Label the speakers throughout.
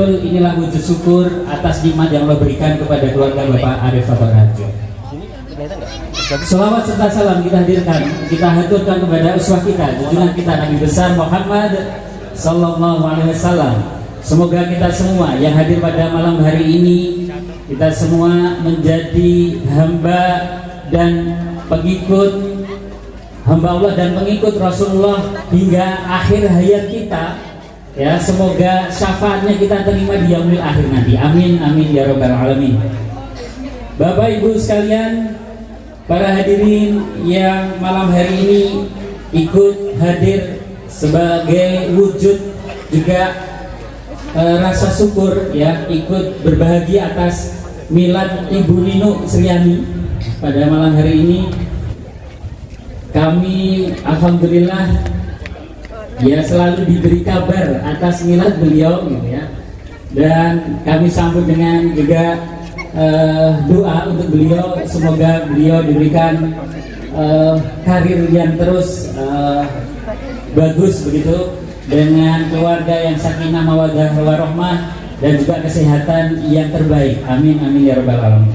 Speaker 1: betul inilah wujud syukur atas nikmat yang Allah berikan kepada keluarga Bapak Arif Fatorharjo. Salawat serta salam kita hadirkan, kita haturkan kepada uswah kita, junjungan kita Nabi besar Muhammad Sallallahu Alaihi Wasallam. Semoga kita semua yang hadir pada malam hari ini, kita semua menjadi hamba dan pengikut hamba Allah dan pengikut Rasulullah hingga akhir hayat kita. Ya, semoga syafaatnya kita terima di yaumil akhir nanti. Amin amin ya rabbal alamin. Bapak Ibu sekalian, para hadirin yang malam hari ini ikut hadir sebagai wujud juga rasa syukur, ya, ikut berbahagia atas milad Ibu Nino Sriani pada malam hari ini. Kami alhamdulillah ya selalu diberi kabar atas milad beliau gitu ya, dan kami sambut dengan juga doa untuk beliau, semoga beliau diberikan karir yang terus bagus begitu, dengan keluarga yang sakinah mawaddah warahmah dan juga kesehatan yang terbaik. Amin amin ya rabbal alamin.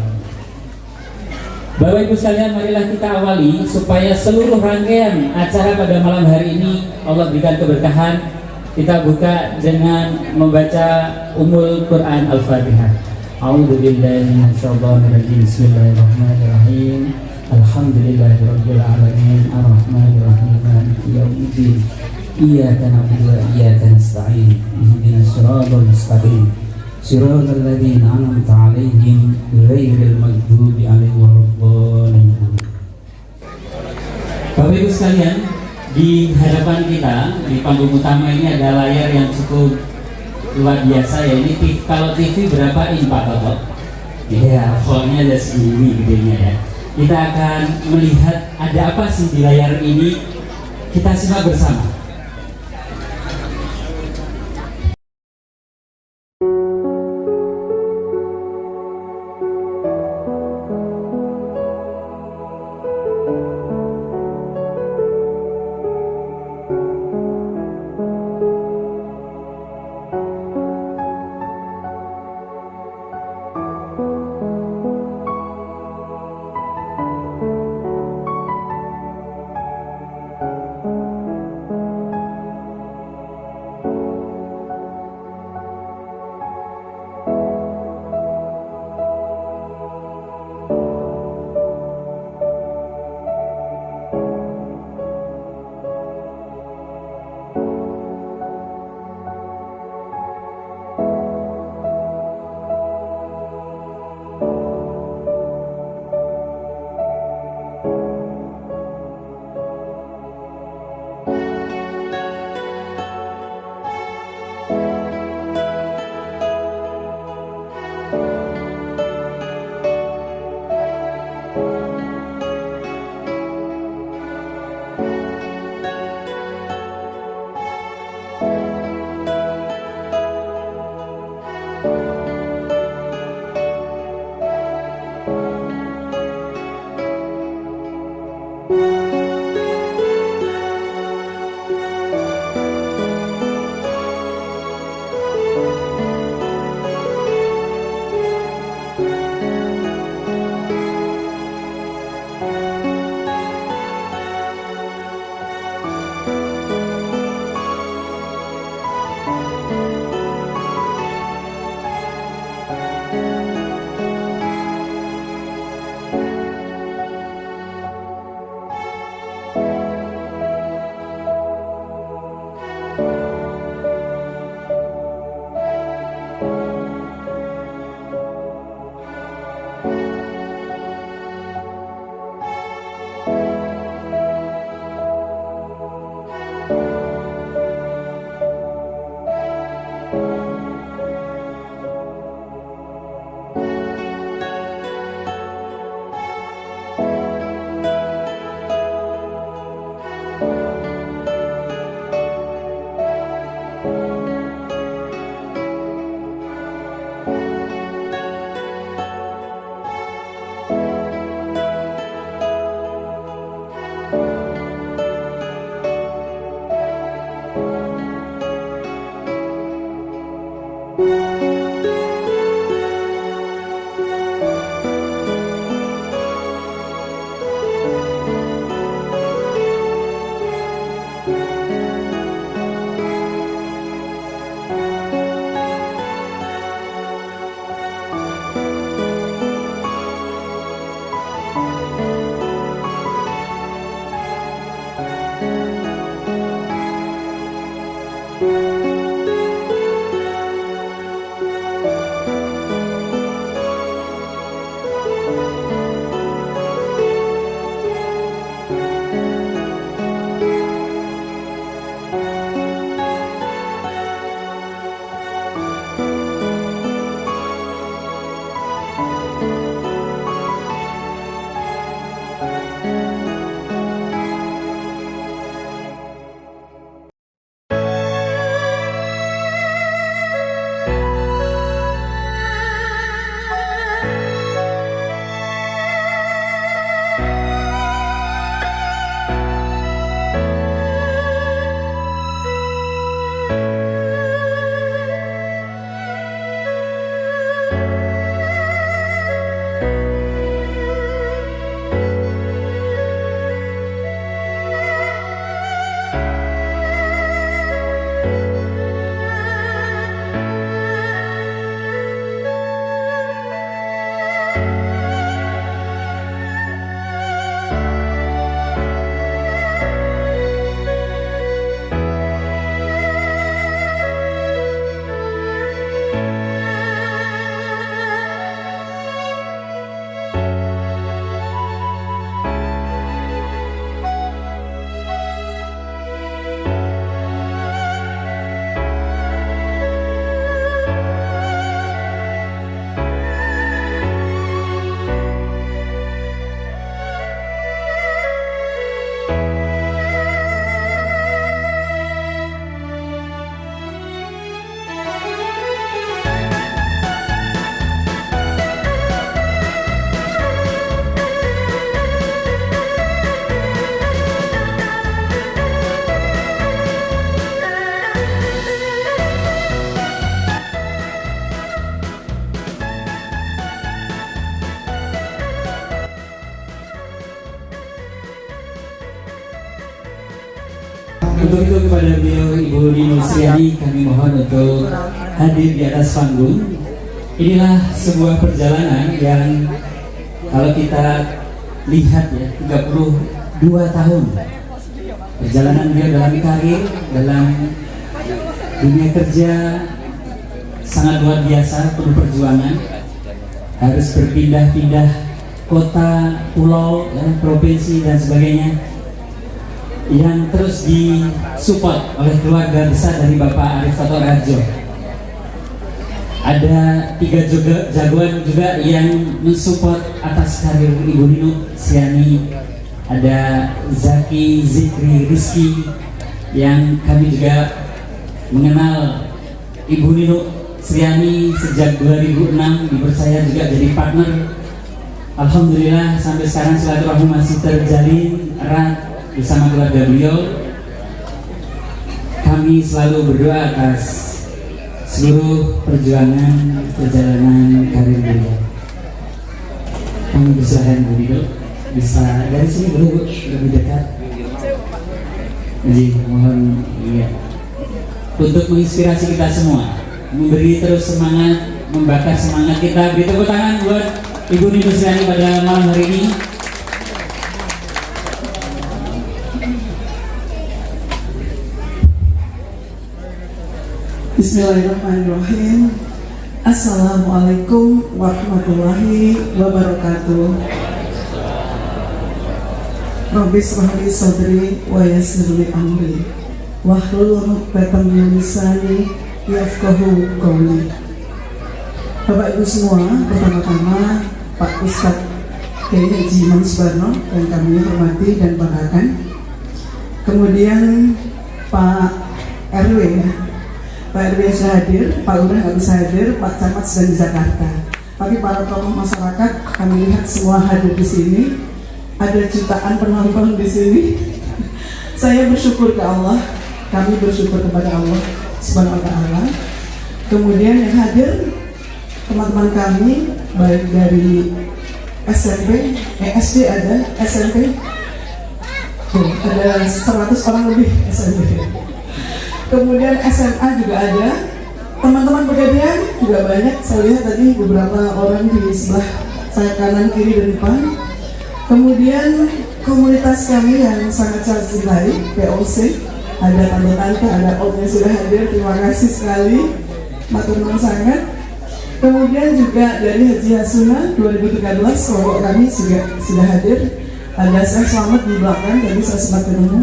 Speaker 1: Bapak Ibu sekalian, marilah kita awali supaya seluruh rangkaian acara pada malam hari ini Allah berikan keberkahan. Kita buka dengan membaca Ummul Quran Al-Fatihah. A'udzubillahi minasyaitonirrajim. Bismillahirrahmanirrahim. Alhamdulillahirabbil alamin arrahmanirrahim maliki yaumiddin. Iyyaka na'budu wa iyyaka nasta'in. Ihdinas siratal mustaqim. Siratal ladzina an'amta 'alaihim ghairil maghdubi 'alaihim waladdallin. Bapak Ibu sekalian, di hadapan kita di panggung utama ini ada layar yang cukup luar biasa ya. Ini kalau TV berapa in Pak Toto? Ya, font-nya ada segini gedenya ya. Kita akan melihat ada apa sih di layar ini. Kita simak bersama. Untuk itu kepada beliau Ibu Nino Sriani kami mohon untuk hadir di atas panggung. Inilah sebuah perjalanan yang kalau kita lihat ya 32 tahun perjalanan beliau dalam karir, dalam dunia kerja sangat luar biasa, penuh perjuangan, harus berpindah-pindah kota, pulau, ya, provinsi dan sebagainya, yang terus disupport oleh keluarga besar dari Bapak Arif Toto Raharjo. Ada 3 jagoan juga yang mensupport atas karir Ibu Nino Sriani. Ada Zaki Zikri Rizky yang kami juga mengenal Ibu Nino Sriani sejak 2006, dipercaya juga jadi partner. Alhamdulillah sampai sekarang silaturahmi masih terjalin erat bersama keluarga beliau. Kami selalu berdoa atas seluruh perjuangan perjalanan karir beliau. Kami bersilakan Bu Nino, bisa dari sini boleh Bu, lebih dekat. Jadi mohon ya, untuk menginspirasi kita semua, memberi terus semangat, membakar semangat kita. Beri tepuk tangan buat Ibu Nino Sriani pada malam hari ini.
Speaker 2: Bismillahirrahmanirrahim. Assalamualaikum warahmatullahi wabarakatuh. Rabbi shrah li sadri wa yassir li amri wahlul 'uqdatam min lisani yafqahu qawli. Bapak Ibu semua, pertama-tama Pak Ustadz Kiai Haji Imam Subarno yang kami hormati dan banggakan. Kemudian Pak RW, Pak RW sudah hadir, Pak Lurah nggak bisa hadir, Pak Camat sedang di Jakarta. Tapi para tokoh masyarakat kami lihat semua hadir di sini. Ada jutaan penonton di sini. Saya bersyukur ke Allah, kami bersyukur kepada Allah Subhanahu wa Ta'ala. Kemudian yang hadir teman-teman kami baik dari SMP, SD ada, SMP, ada 100 orang lebih SMP. Kemudian SMA juga ada, teman-teman Pegadaian juga banyak. Saya lihat tadi beberapa orang di sebelah saya kanan, kiri, dan depan. Kemudian komunitas kami yang sangat saya cintai, POC, ada tante-tante, ada om yang sudah hadir. Terima kasih sekali, matur nuwun sangat. Kemudian juga dari Haji Hasuna 2013 kelompok kami juga sudah hadir. Ada saya Selamat di belakang, tadi saya sempat ketemu.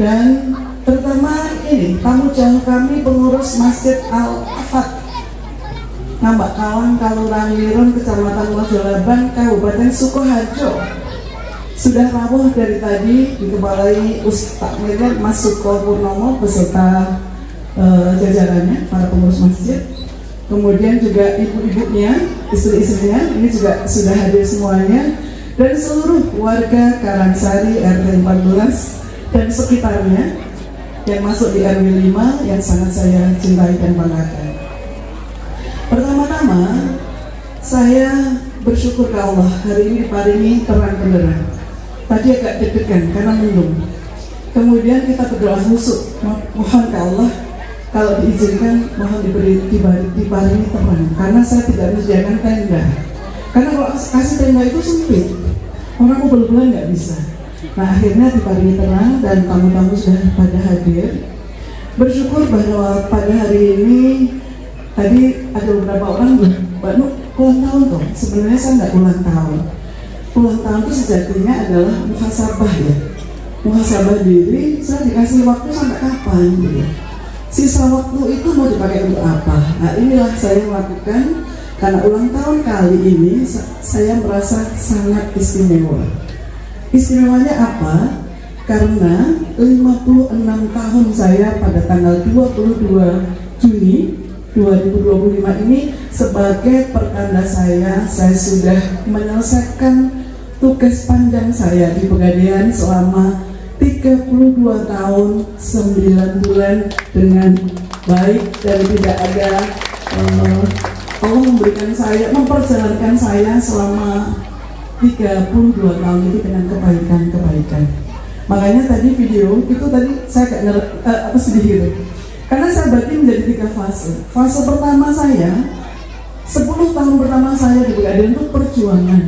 Speaker 2: Dan terutama ini tamu jauh kami, pengurus Masjid Al-Afat Ngambak Kawang, Kalurang Lirun, Kecamatan Mojolaban, Kabupaten Sukoharjo. Sudah rawuh dari tadi dikepalai Ustaz Medan Mas Suko Purnomo beserta jajarannya, para pengurus masjid. Kemudian juga ibu-ibunya, istri-istrinya, ini juga sudah hadir semuanya. Dan seluruh warga Karangsari RT 14 dan sekitarnya yang masuk di RW 5 yang sangat saya cintai dan banggakan. Pertama-tama saya bersyukur ke Allah hari ini diparingi terang benderang. Tadi agak deg-degan karena mendung. Kemudian kita berdoa khusyuk, mohon ke Allah kalau diizinkan mohon diparingi terang, karena saya tidak menyediakan tenda. Karena kalau kasih tenda itu sempit, orang kubel-kubelan nggak bisa. Nah akhirnya diparingi terang dan tamu-tamu sudah pada hadir. Bersyukur bahwa pada hari ini tadi ada beberapa orang Mbak Nuk ulang tahun toh. Sebenarnya saya nggak ulang tahun. Ulang tahun itu sejatinya adalah muhasabah ya. Muhasabah diri, saya dikasih waktu sampai kapan gitu. Sisa waktu itu mau dipakai untuk apa? Nah inilah saya melakukan karena ulang tahun kali ini saya merasa sangat istimewa. Istimewanya apa? Karena 56 tahun saya pada tanggal 22 Juni 2025 ini sebagai pertanda saya sudah menyelesaikan tugas panjang saya di Pegadaian selama 32 tahun 9 bulan dengan baik dan tidak ada Allah memberikan saya, memperjalankan saya selama 32 tahun itu dengan kebaikan-kebaikan. Makanya tadi video itu tadi saya agak sedih gitu. Karena saya bagi menjadi 3 fase. Fase pertama saya, 10 tahun pertama saya di Pegadaian itu perjuangan.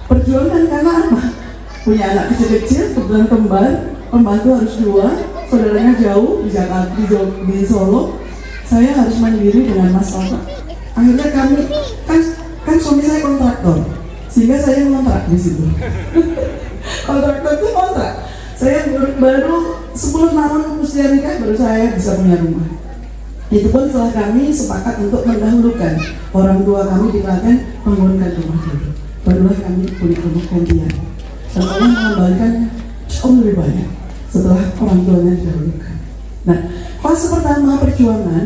Speaker 2: Perjuangan karena apa? Punya anak kecil-kecil, kebetulan kembar, pembantu harus 2, saudaranya jauh di Jakarta, di Solo. Saya harus mandiri dengan masalah. Akhirnya kami, kan suami saya kontraktor, sehingga saya ngontrak di situ. Kontraktor itu kontrak. Saya baru 10 tahun usia nikah baru saya bisa punya rumah. Itu pun setelah kami sepakat untuk mendahulukan orang tua kami di Klaten membangunkan rumah dulu. Barulah kami punya rumah gantian. Dan Allah mengembalikan jauh lebih banyak setelah orang tuanya didahulukan. Nah, fase pertama perjuangan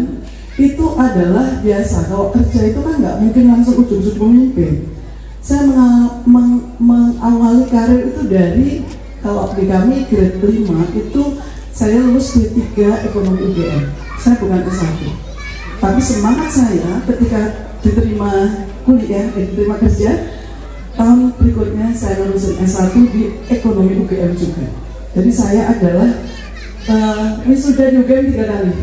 Speaker 2: itu adalah biasa. Kalau kerja itu kan nggak mungkin langsung ujung-ujung pemimpin. Saya mengawali karir itu dari, kalau di kami grade 5 itu saya lulus D3 ekonomi UGM. Saya bukan S1. Tapi semangat saya ketika diterima kuliah, diterima kerja, tahun berikutnya saya lulusin S1 di ekonomi UGM juga. Jadi saya adalah wisuda di UGM 3 kali.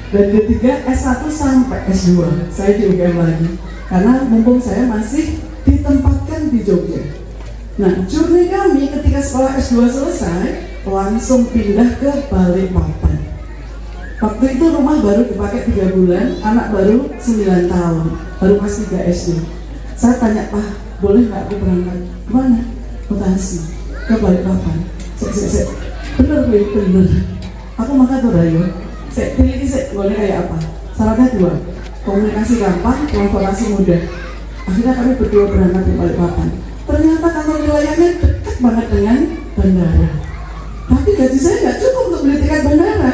Speaker 2: Dan D3, S1 sampai S2 saya di UGM lagi. Karena mumpung saya masih ditempatkan di Jogja. Nah, journey kami ketika sekolah S2 selesai, langsung pindah ke Balikpapan. Waktu itu rumah baru dipakai 3 bulan, anak baru 9 tahun, baru kelas 3 SD. Saya tanya, Pak, boleh nggak aku berangkat? Kemana? Bekasi, ke Balikpapan. Saya, bener. Aku makan tuh Rayo. Saya pilih, boleh kayak apa? Syaratnya 2, komunikasi gampang, transportasi mudah. Akhirnya kami berdua berangkat ke Balikpapan. Ternyata kantor wilayahnya dekat banget dengan bandara. Tapi gaji saya nggak cukup untuk beli tiket bandara.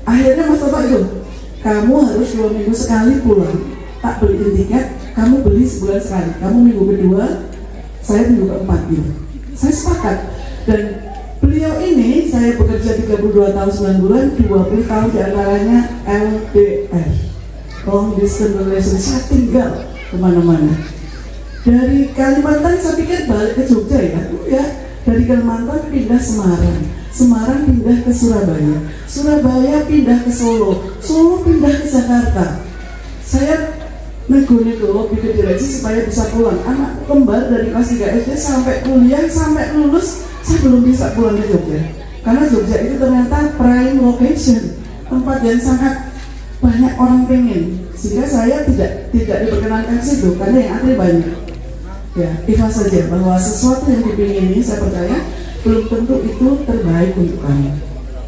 Speaker 2: Akhirnya Mas Toto itu, kamu harus 2 minggu sekali pulang. Tak beliin tiket, kamu beli sebulan sekali. Kamu minggu kedua, saya minggu keempat gitu. Saya sepakat. Dan beliau ini, saya bekerja 32 tahun 9 bulan, 20 tahun diantaranya LDR, long distance relationship. Saya tinggal kemana-mana. Dari Kalimantan saya pikir balik ke Jogja ya, enggak. Dari Kalimantan pindah Semarang, Semarang pindah ke Surabaya, Surabaya pindah ke Solo, Solo pindah ke Jakarta. Saya nego-nego bikin direksi supaya bisa pulang. Anak kembar dari kelas 3 SD sampai kuliah, sampai lulus, saya belum bisa pulang ke Jogja. Karena Jogja itu ternyata prime location, tempat yang sangat banyak orang pengen. Sehingga saya tidak diperkenankan situ karena yang antri banyak. Ya, ikhlas saja bahwa sesuatu yang dipingin ini saya percaya belum tentu itu terbaik untuk kami.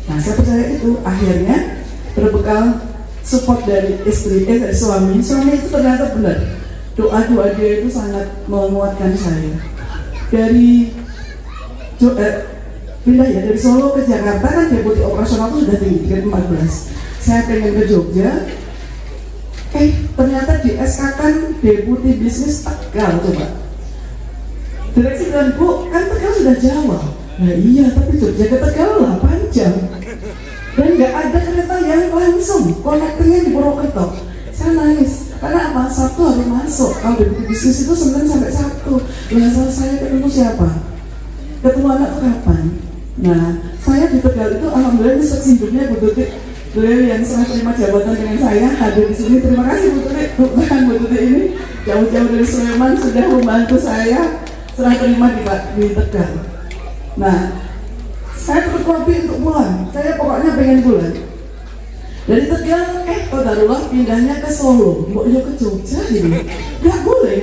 Speaker 2: Nah, saya percaya itu akhirnya berbekal support dari dari suami itu ternyata benar. Doa-doa dia itu sangat menguatkan saya. Dari pindah ya dari Solo ke Jakarta kan deputi operasional itu sudah tinggi, grade 14. Saya pengen ke Jogja. Ternyata di SK kan deputi bisnis Tegal coba. Direksi bilang, Bu, kan Tegal sudah Jawa. Nah iya, tapi Jogja ke Tegal 8 jam. Dan nggak ada kereta yang langsung, konektornya di Purwokerto. Saya nangis, karena apa? Sabtu harus masuk. Kalau deputi bisnis itu Senin sampai Sabtu. Lah saya ketemu siapa? Ketemu anak itu kapan? Nah, saya di Tegal itu alhamdulillah ini seksi hidupnya Bu Tuti. Beliau yang serah terima jabatan dengan saya hadir di sini. Terima kasih Bu Tuti. Bukan Bu Tuti ini jauh-jauh dari Sleman sudah membantu saya serah terima di Tegal. Nah, saya berkopi untuk pulang. Saya pokoknya pengen pulang. Dari Tegal, kodarullah pindahnya ke Solo. Mau ke Jogja gitu. Nggak boleh.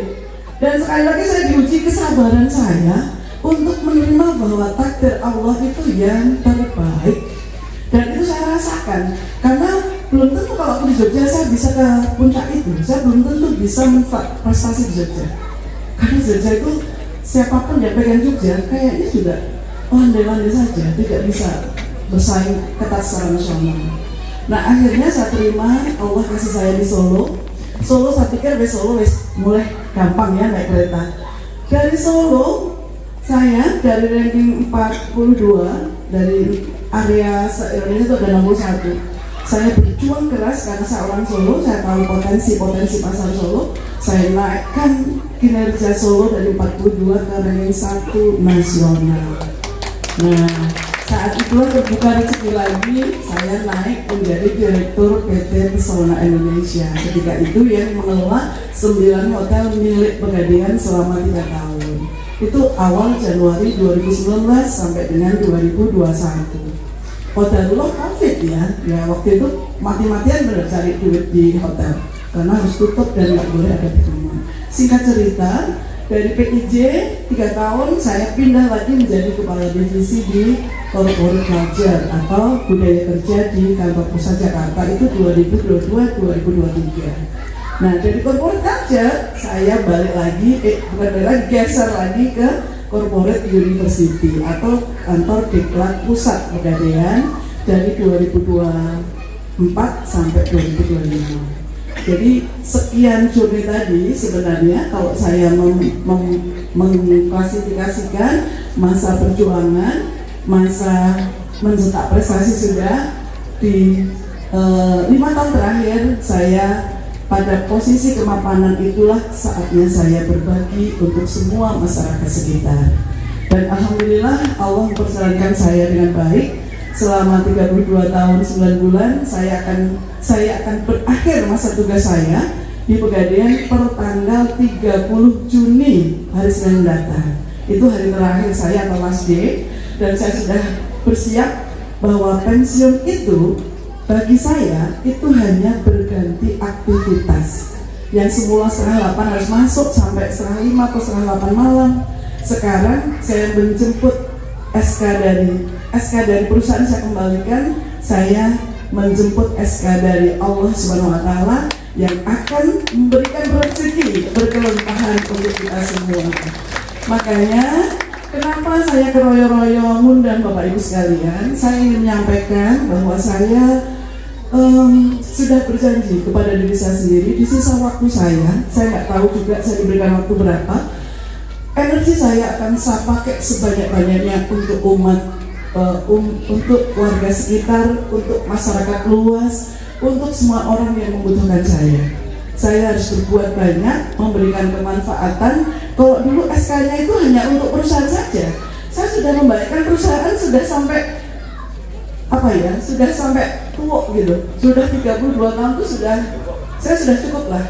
Speaker 2: Dan sekali lagi saya diuji kesabaran saya untuk menerima bahwa takdir Allah itu yang terbaik. Dan itu saya rasakan. Karena belum tentu kalau aku di Jogja saya bisa ke puncak itu. Saya belum tentu bisa prestasi di Jogja. Karena Jogja itu siapapun yang pengen Jogja kayaknya sudah landai-landai saja, tidak bisa bersaing ketat secara nasional. Nah akhirnya saya terima, Allah kasih saya di Solo. Solo saya pikir Solo mulai gampang ya naik kereta. Dari Solo saya dari ranking 42 dari area se-Indonesia itu ada 61. Saya berjuang keras karena saya orang Solo, saya tahu potensi pasar Solo. Saya naikkan kinerja Solo dari 42 ke ranking 1 nasional. Nah, Saat itulah terbuka rezeki lagi, saya naik menjadi Direktur PT Pesona Indonesia. Ketika itu yang mengelola 9 hotel milik Pegadaian selama 3 tahun. Itu awal Januari 2019 sampai dengan 2021. Qadarullah COVID ya waktu itu mati-matian benar cari duit di hotel karena harus tutup dan nggak boleh ada pertemuan. Singkat cerita, dari PIJ 3 tahun saya pindah lagi menjadi kepala divisi di Corporate Culture atau budaya kerja di kantor pusat Jakarta itu 2022-2023. Nah dari Corporate Culture saya balik lagi, geser lagi ke Corporate University atau kantor Diklat Pusat Pegadaian dari 2024 sampai 2025. Jadi sekian journey tadi sebenarnya kalau saya mengklasifikasikan masa perjuangan, masa mencetak prestasi sudah di 5 tahun terakhir saya pada posisi kemapanan itulah saatnya saya berbagi untuk semua masyarakat sekitar. Dan alhamdulillah Allah memperjalankan saya dengan baik. Selama 32 tahun 9 bulan saya akan berakhir masa tugas saya di Pegadaian per tanggal 30 Juni hari Senin mendatang. Itu hari terakhir saya atau last day, dan saya sudah bersiap bahwa pensiun itu bagi saya itu hanya berganti aktivitas. Yang semula setengah 8 harus masuk sampai setengah 5 atau setengah 8 malam. Sekarang saya menjemput SK dari perusahaan saya kembalikan, saya menjemput SK dari Allah Subhanahu wa taala yang akan memberikan rezeki berkelimpahan untuk kita semua. Makanya kenapa saya keroyo-royo ngundang Bapak Ibu sekalian? Saya ingin menyampaikan bahwa saya sudah berjanji kepada diri saya sendiri di sisa waktu saya nggak tahu juga saya diberikan waktu berapa. Energi saya akan saya pakai sebanyak-banyaknya untuk umat, untuk warga sekitar, untuk masyarakat luas, untuk semua orang yang membutuhkan saya. Saya harus berbuat banyak, memberikan kemanfaatan. Kalau dulu SK-nya itu hanya untuk perusahaan saja, saya sudah membayarkan perusahaan sudah sampai sudah sampai tua gitu. Sudah 32 tahun itu saya sudah cukup lah.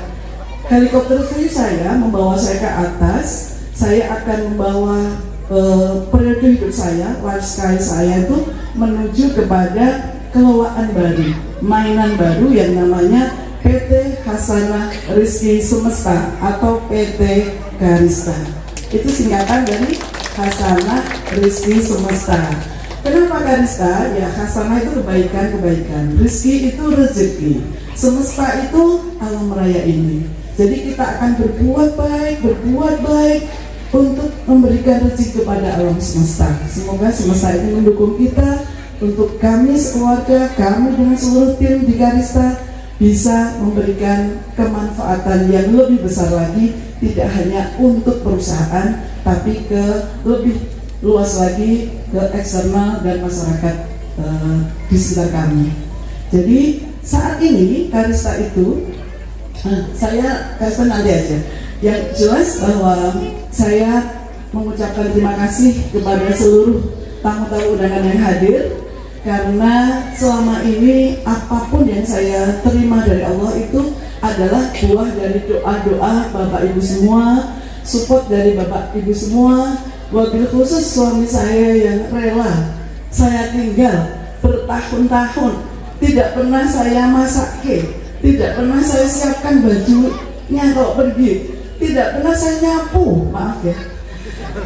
Speaker 2: Helikopter free saya membawa saya ke atas. Saya akan membawa periode hidup saya, lifestyle saya itu menuju kepada kelolaan baru, mainan baru yang namanya PT Hasanah Rizki Semesta atau PT Karista. Itu singkatan dari Hasanah Rizki Semesta. Kenapa Karista? Ya Hasanah itu kebaikan-kebaikan, Rizki itu rezeki, Semesta itu alam raya ini. Jadi kita akan berbuat baik untuk memberikan rezeki kepada alam semesta. Semoga semesta ini mendukung kita untuk kami sekeluarga, kami dengan seluruh tim di Karista bisa memberikan kemanfaatan yang lebih besar lagi, tidak hanya untuk perusahaan tapi ke lebih luas lagi ke eksternal dan masyarakat di sekitar kami. Jadi saat ini Karista itu saya kasih nanti aja. Yang jelas bahwa saya mengucapkan terima kasih kepada seluruh tamu-tamu undangan yang hadir, karena selama ini apapun yang saya terima dari Allah itu adalah buah dari doa-doa Bapak Ibu semua, support dari Bapak Ibu semua, wabil khusus suami saya yang rela saya tinggal bertahun-tahun, tidak pernah saya masak tidak pernah saya siapkan bajunya kalau pergi, tidak pernah saya nyapu, maaf ya,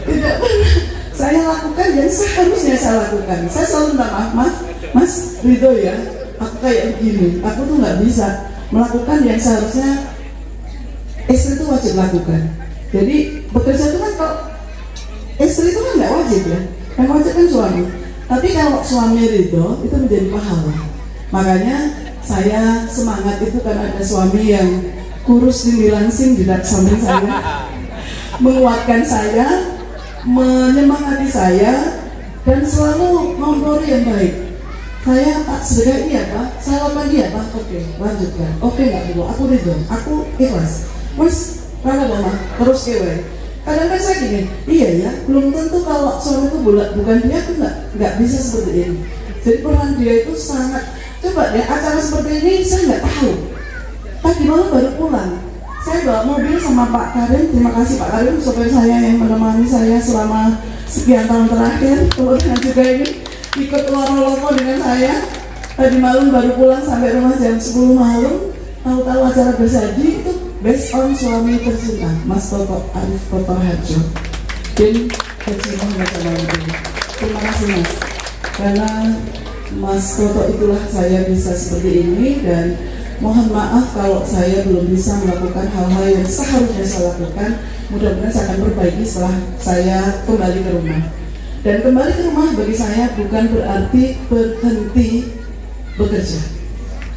Speaker 2: tidak pernah saya lakukan yang seharusnya saya lakukan. Saya selalu minta maaf, Mas Ridho ya, aku kayak begini, aku tuh nggak bisa melakukan yang seharusnya istri itu wajib lakukan. Jadi bekerja itu kan, kalau istri itu kan nggak wajib ya, yang wajib kan suami. Tapi kalau suami Ridho itu menjadi pahala. Makanya saya semangat itu karena ada suami yang kurus tinggi langsing di samping saya, menguatkan saya, menyemangati saya, dan selalu ngobrol yang baik. Saya tak sedekah ini ya Pak, saya lakukan dia Pak, oke lanjutkan, oke nggak perlu, aku ridho, aku ikhlas, mas rana mama terus kewe. Kadang-kadang saya gini, iya ya, belum tentu kalau suamiku bukan dia tuh nggak bisa seperti ini. Jadi peran dia itu sangat, coba deh acara seperti ini saya nggak tahu. Tadi malam baru pulang, saya bawa mobil sama Pak Karim. Terima kasih Pak Karim, sopir saya yang menemani saya selama sekian tahun terakhir. Kemudian juga ini ikut loro-loro dengan saya. Tadi malam baru pulang sampai rumah jam 10 malam. Tahu-tahu acara bersaji itu based on suami tercinta Mas Toto Arif Toto Harjo bin Haji Muhammad Salahuddin. Terima kasih Mas, karena Mas Toto itulah saya bisa seperti ini, dan mohon maaf kalau saya belum bisa melakukan hal-hal yang seharusnya saya lakukan. Mudah-mudahan saya akan perbaiki setelah saya kembali ke rumah. Dan kembali ke rumah bagi saya bukan berarti berhenti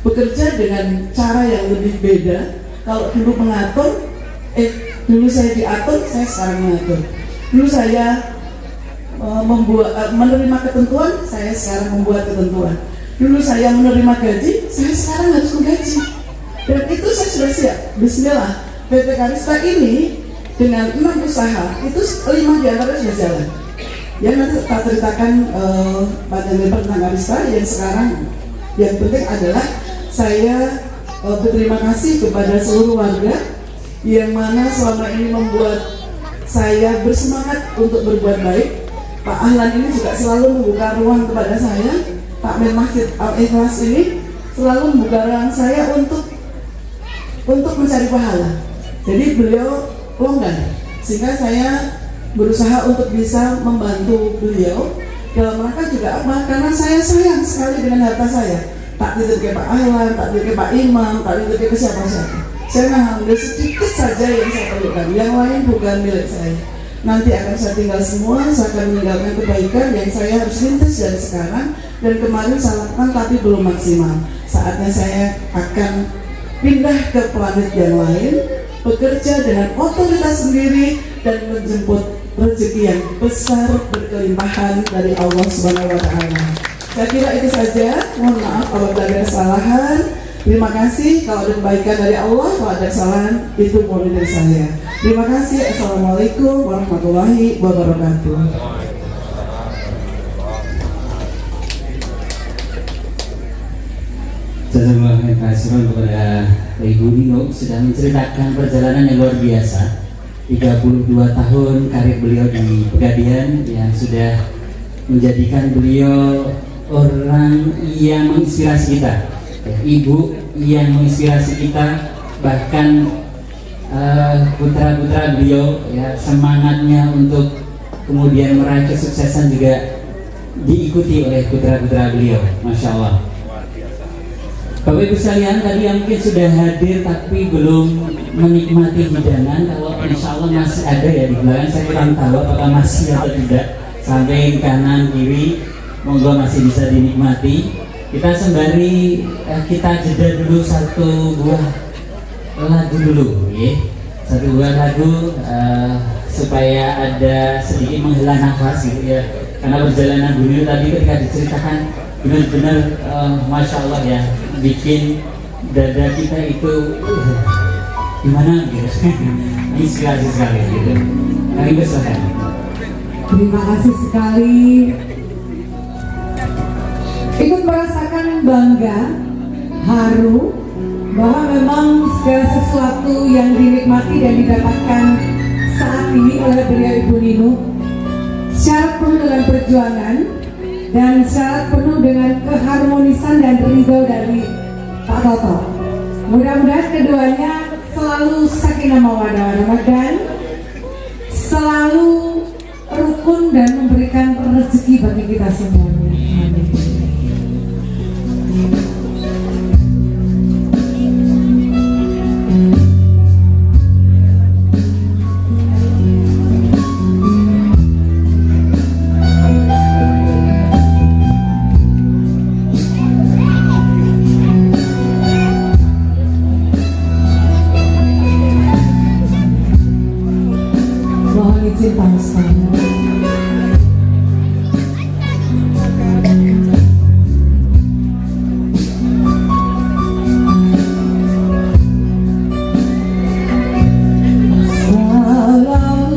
Speaker 2: bekerja dengan cara yang lebih beda. Kalau dulu dulu saya diatur, saya sekarang mengatur. Dulu saya menerima ketentuan, saya sekarang membuat ketentuan. Dulu saya menerima gaji, saya sekarang harus menggaji. Dan itu saya sudah siap. Bismillah, PT Karista ini dengan 6 usaha, itu 5 diantaranya sudah jalan. Ya nanti tak ceritakan panjang lebar tentang Karista. Yang sekarang yang penting adalah saya berterima kasih kepada seluruh warga yang mana selama ini membuat saya bersemangat untuk berbuat baik. Pak Ahlan ini juga selalu membuka ruang kepada saya. Pak Men Masjid Al-Ikhlas ini selalu membuka ruang saya untuk mencari pahala. Jadi beliau longgar, sehingga saya berusaha untuk bisa membantu beliau dalam rangka juga apa? Karena saya sayang sekali dengan harta saya. Tak titip ke Pak Ahlan, tak titip ke Pak Imam, tak titip ke siapa-siapa. Saya mengambil sedikit saja yang saya perlukan, yang lain bukan milik saya. Nanti akan saya tinggal semua, saya akan meninggalkan kebaikan yang saya harus lintas dari sekarang. Dan kemarin saya lakukan tapi belum maksimal. Saatnya saya akan pindah ke planet yang lain, bekerja dengan otoritas sendiri dan menjemput rezeki yang besar berkelimpahan dari Allah Subhanahu wa Ta'ala. Saya kira itu saja. Mohon maaf kalau ada kesalahan. Terima kasih kalau ada kebaikan dari Allah. Kalau ada kesalahan itu murni dari saya. Terima kasih. Assalamualaikum warahmatullahi wabarakatuh.
Speaker 1: Terima kasih kepada Ibu Nino sudah menceritakan perjalanan yang luar biasa. 32 tahun karir beliau di Pegadian yang sudah menjadikan beliau orang yang menginspirasi kita, ibu yang menginspirasi kita, bahkan putra-putra beliau ya, semangatnya untuk kemudian meraih kesuksesan juga diikuti oleh putra-putra beliau. Masya Allah. Bapak Ibu sekalian, tadi yang mungkin sudah hadir tapi belum menikmati hidangan, kalau insya Allah masih ada ya di belakang, saya kurang tahu apakah masih atau tidak. Sampai kanan kiri monggo masih bisa dinikmati. Kita sembari kita jeda dulu satu buah lagu dulu ya. Satu buah lagu supaya ada sedikit menghela nafas gitu ya. Karena perjalanan beliau tadi ketika diceritakan benar-benar Masya Allah ya, bikin dada kita itu gimana gitu. Inspirasi sekali gitu. Kami bersokan.
Speaker 3: Terima kasih sekali. Ikut merasakan bangga, haru bahwa memang segala sesuatu yang dinikmati dan didapatkan saat ini oleh beliau Ibu Nino syarat penuh dengan perjuangan dan syarat penuh dengan keharmonisan dan ridho dari Pak Toto. Mudah-mudahan keduanya selalu sakinah mawaddah warahmah dan selalu rukun dan memberikan rezeki bagi kita semuanya. Amin. Mohon izin Pak Ustaz. Sallallahu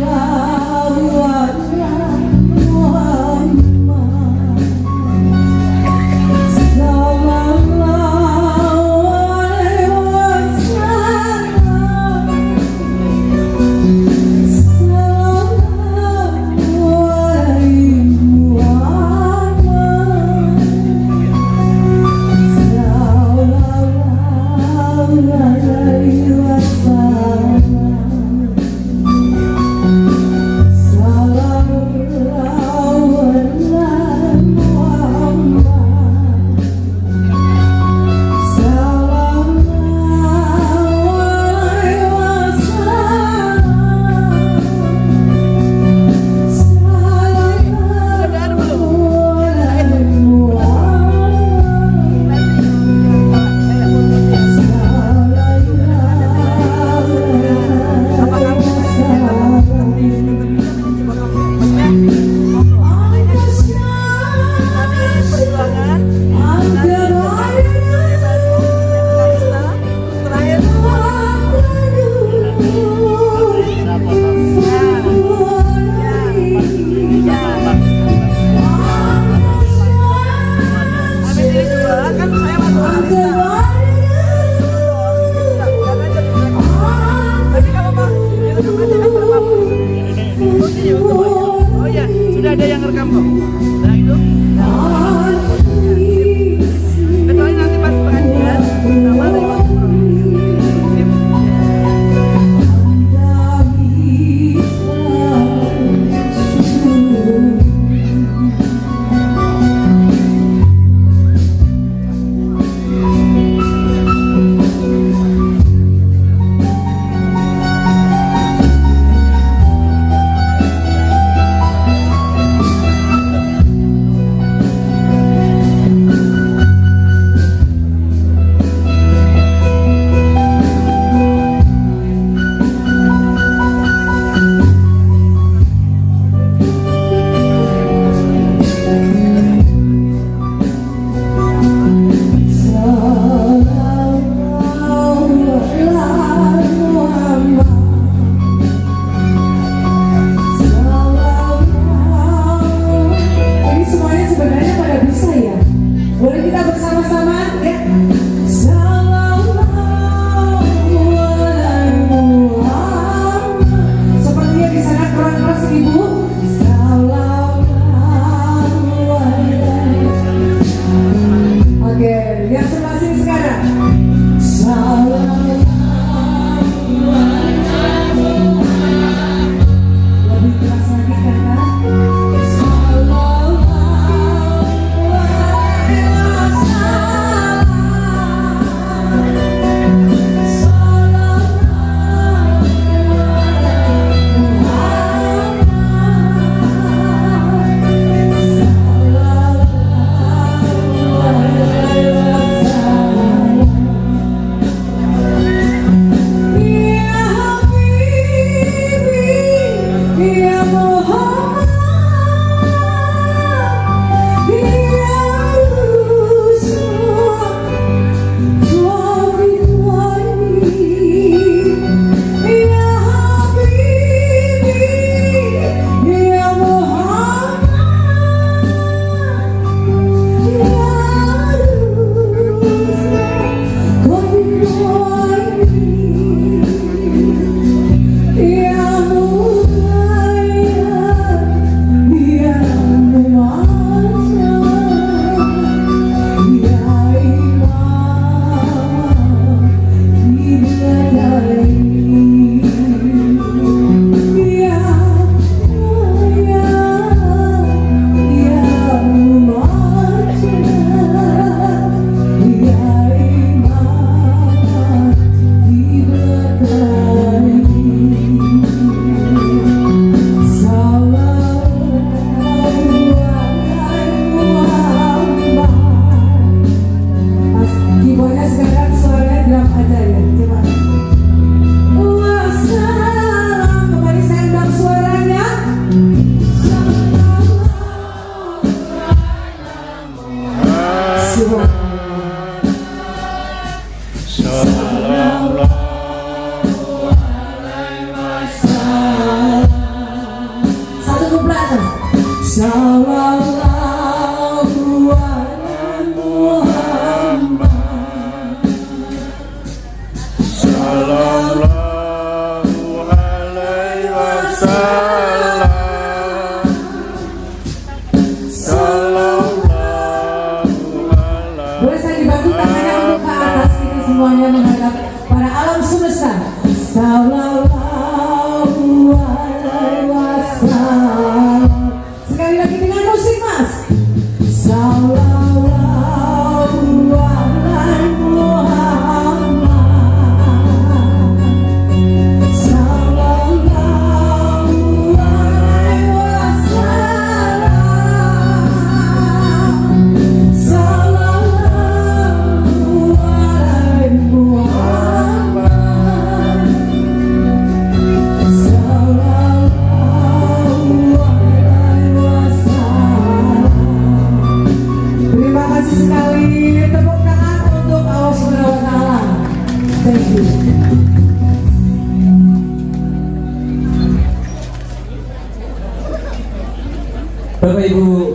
Speaker 1: Bapak Ibu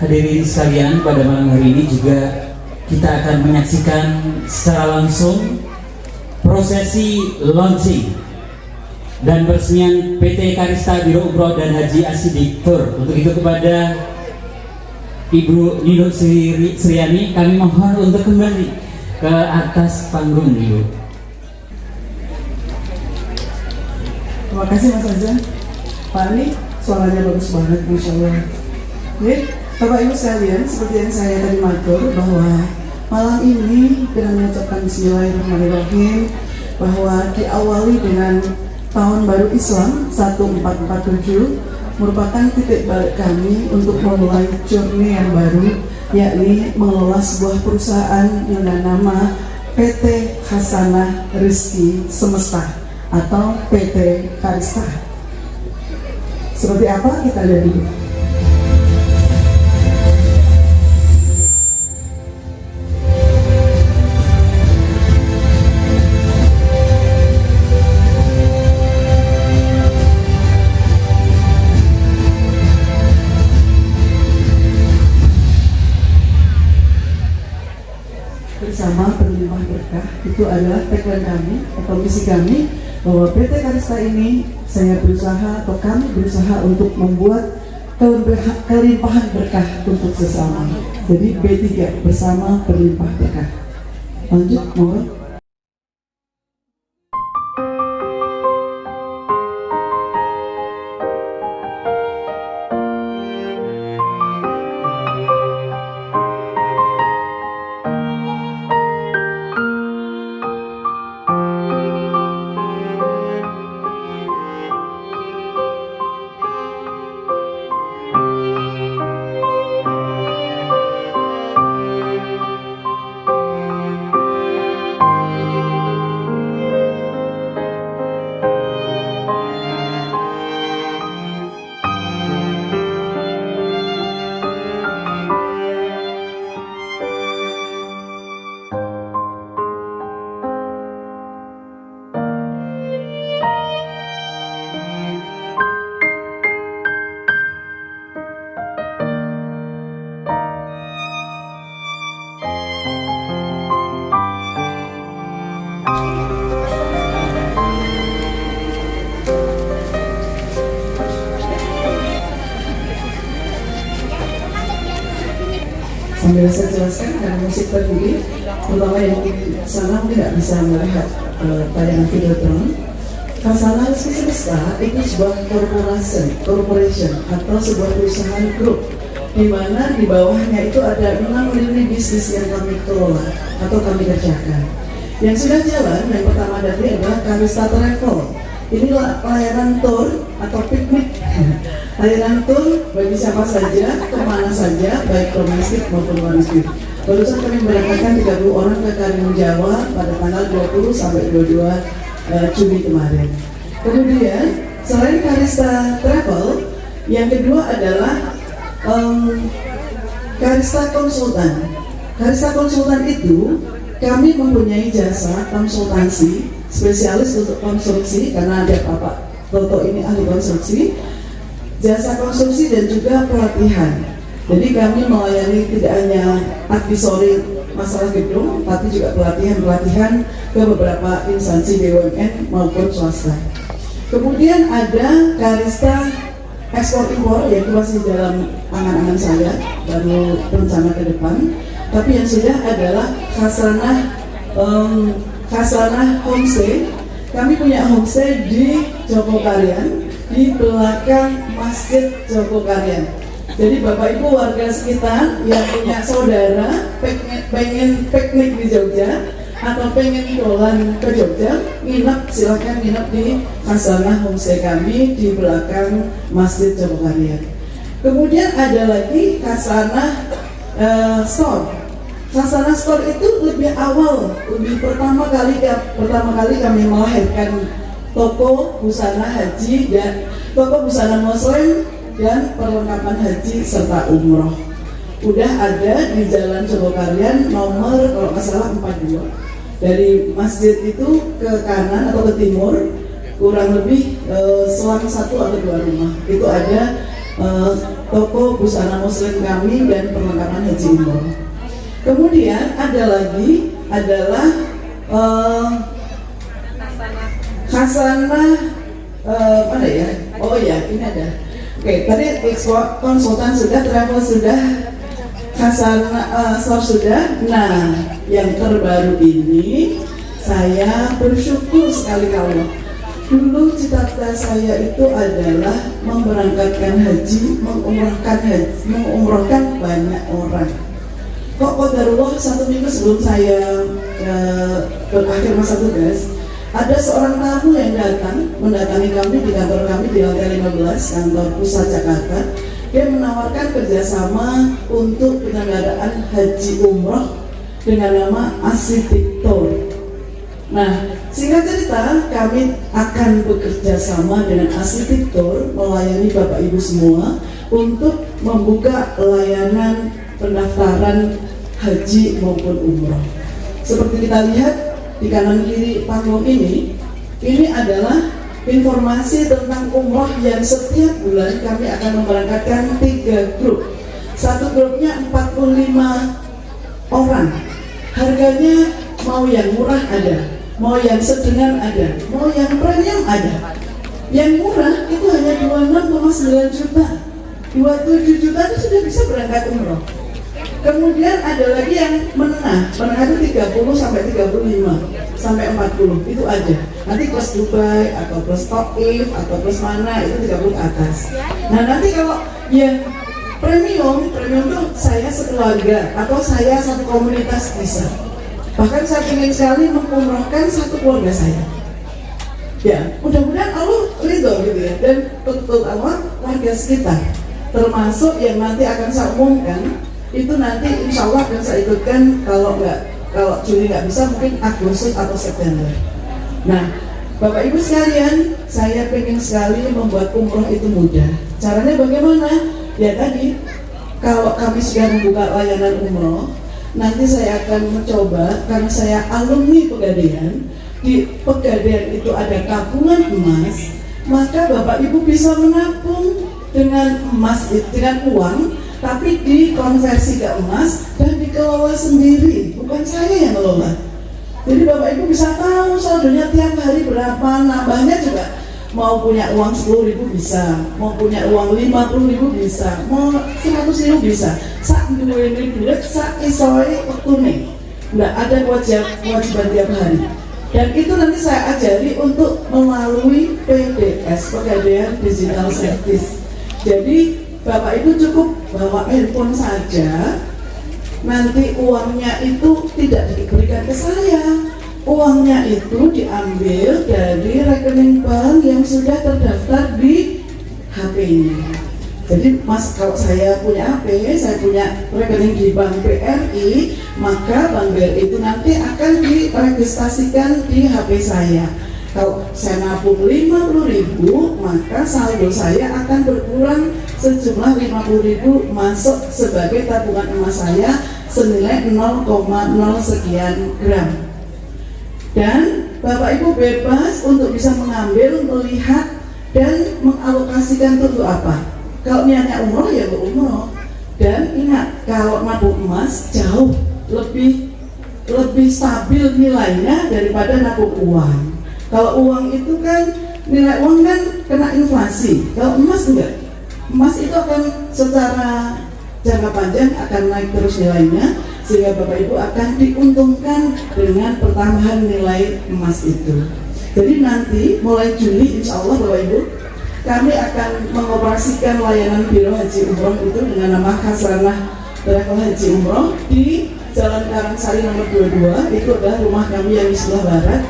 Speaker 1: hadirin sekalian, pada malam hari ini juga kita akan menyaksikan secara langsung prosesi launching dan peresmian PT Karista Biro Umroh dan Haji Asidik Tour. Untuk itu kepada Ibu Nino Sriani kami mohon untuk kembali ke atas panggung, Ibu.
Speaker 2: Terima kasih Mas Azan. Pak Ali, suaranya bagus banget, Masya Allah. Oke, Bapak Ibu sekalian, seperti yang saya tadi matur bahwa malam ini dengan mengucapkan Bismillahirrahmanirrahim, bahwa diawali dengan tahun baru Islam 1447 merupakan titik balik kami untuk memulai journey yang baru, yakni mengelola sebuah perusahaan dengan nama PT Hasanah Rizki Semesta atau PT Karista. Seperti apa kita lihat dulu. Bersama berlimpah berkah, itu adalah tagline kami atau misi kami, bahwa PT Karista ini saya berusaha atau kami berusaha untuk membuat kelimpahan berkah untuk sesama. Jadi B3, bersama berlimpah berkah. Lanjut, mohon. Sambil saya jelaskan, karena musik terdiri, terutama yang di sana tidak bisa melihat tayangan videotron. Hasanah Rizki Semesta itu sebuah corporation atau sebuah perusahaan grup, di mana di bawahnya itu ada 6 lini bisnis yang kami kelola atau kami kerjakan. Yang sudah jalan, yang pertama dari adalah Karista Travel. Inilah pelayanan tour atau piknik. Layanan tour bagi siapa saja, kemana saja, baik domestik maupun luar negeri. Barusan kami memberangkatkan 30 orang ke Karimun Jawa pada tanggal 20 sampai 22 Juni kemarin. Kemudian selain Karista Travel, yang kedua adalah Karista Konsultan. Karista Konsultan itu kami mempunyai jasa konsultansi spesialis untuk konstruksi, karena ada Bapak Toto ini ahli konstruksi, jasa konstruksi dan juga pelatihan. Jadi kami melayani tidak hanya advisory masalah gedung, tapi juga pelatihan ke beberapa instansi BUMN maupun swasta. Kemudian ada Karista ekspor impor, yang masih dalam angan-angan saya, baru rencana ke depan. Tapi yang sudah adalah Hasanah Homestay. Kami punya homestay di Jogokarian, di belakang Masjid Jogokarian. Jadi Bapak Ibu warga sekitar yang punya saudara pengen piknik di Jogja atau pengen dolan ke Jogja, silakan nginep di Hasanah Homestay kami di belakang Masjid Jogokarian. Kemudian ada lagi Hasanah Store. Hasanah Store itu lebih awal, pertama kali kami melahirkan toko busana haji dan toko busana muslim dan perlengkapan haji serta umroh. Udah ada di Jalan Jogokarian nomor kalau nggak salah 42. Dari masjid itu ke kanan atau ke timur kurang lebih selang 1 atau 2 rumah itu ada toko busana muslim kami dan perlengkapan haji umroh. Kemudian ada lagi adalah Hasanah mana ya? Oh ya, ini ada. Oke, tadi konsultan sudah, travel sudah, Hasanah store sudah. Nah, yang terbaru ini saya bersyukur sekali kalau dulu cita-cita saya itu adalah memberangkatkan haji, mengumrohkan banyak orang. Kok qadarullah 1 minggu sebelum saya berakhir masa tugas, ada seorang tamu yang mendatangi kami di kantor kami di lantai 15 kantor pusat Jakarta. Dia menawarkan kerjasama untuk penyelenggaraan haji umroh dengan nama Arsitektur. Nah, singkat cerita, kami akan bekerja sama dengan Arsitektur melayani Bapak Ibu semua untuk membuka layanan pendaftaran haji maupun umroh. Seperti kita lihat di kanan kiri panggung ini adalah informasi tentang umroh yang setiap bulan kami akan memberangkatkan 3 grup. Satu grupnya 45 orang. Harganya mau yang murah ada, mau yang sedengan ada, mau yang premium ada. Yang murah itu hanya 26,9 juta, 27 juta itu sudah bisa berangkat umroh. Kemudian ada lagi yang menengah itu 30 sampai 35 sampai 40 itu ada. Nanti plus Dubai atau plus Taif atau plus mana itu 30 ke atas. Nah nanti kalau yang premium itu saya sekeluarga atau saya satu komunitas bisa. Bahkan saya ingin sekali mengumrohkan satu keluarga saya. Ya, mudah-mudahan Allah ridho gitu ya, dan terutama warga sekitar, termasuk yang nanti akan saya umumkan itu nanti insya Allah akan saya ikutkan kalau Juli nggak bisa mungkin Agustus atau September. Nah, Bapak Ibu sekalian, saya pengen sekali membuat umroh itu mudah. Caranya bagaimana? Ya tadi, kalau kami sudah membuka layanan umroh, nanti saya akan mencoba, karena saya alumni Pegadaian, di Pegadaian itu ada tabungan emas, maka Bapak Ibu bisa menabung dengan emas, dengan uang, tapi dikonversi ke emas dan dikelola sendiri, bukan saya yang kelola. Jadi Bapak Ibu bisa tahu saldonya tiap hari berapa, nambahnya juga. Mau punya uang 10.000 bisa, mau punya uang 50.000 bisa, mau 100.000 bisa. Sak duwe duit, sak isoi wektune. Nggak ada kewajiban tiap hari. Dan itu nanti saya ajari untuk melalui PDS, Pegadaian Digital Service. Jadi Bapak Ibu cukup bawa handphone saja, nanti uangnya itu tidak diberikan ke saya. Uangnya itu diambil dari rekening bank yang sudah terdaftar di HP-nya. Jadi Mas, kalau saya punya HP, saya punya rekening di Bank BRI, maka Bank BRI itu nanti akan diregistrasikan di HP saya. Kalau saya nabung 50.000, maka saldo saya akan berkurang sejumlah 50.000 masuk sebagai tabungan emas saya senilai 0,0 sekian gram. Dan Bapak Ibu bebas untuk bisa mengambil, melihat, dan mengalokasikan untuk apa. Kalau niatnya umroh ya umroh. Dan ingat, kalau nabung emas jauh lebih stabil nilainya daripada nabung uang. Kalau uang itu kan, nilai uang kan kena inflasi. Kalau emas enggak. Emas itu akan secara jangka panjang akan naik terus nilainya, sehingga Bapak Ibu akan diuntungkan dengan pertambahan nilai emas itu. Jadi nanti mulai Juli insya Allah Bapak Ibu, kami akan mengoperasikan layanan Biro Haji Umroh itu dengan nama Hasanah Travel Haji Umroh di Jalan Karangsari nomor 22. Itu adalah rumah kami yang di sebelah barat.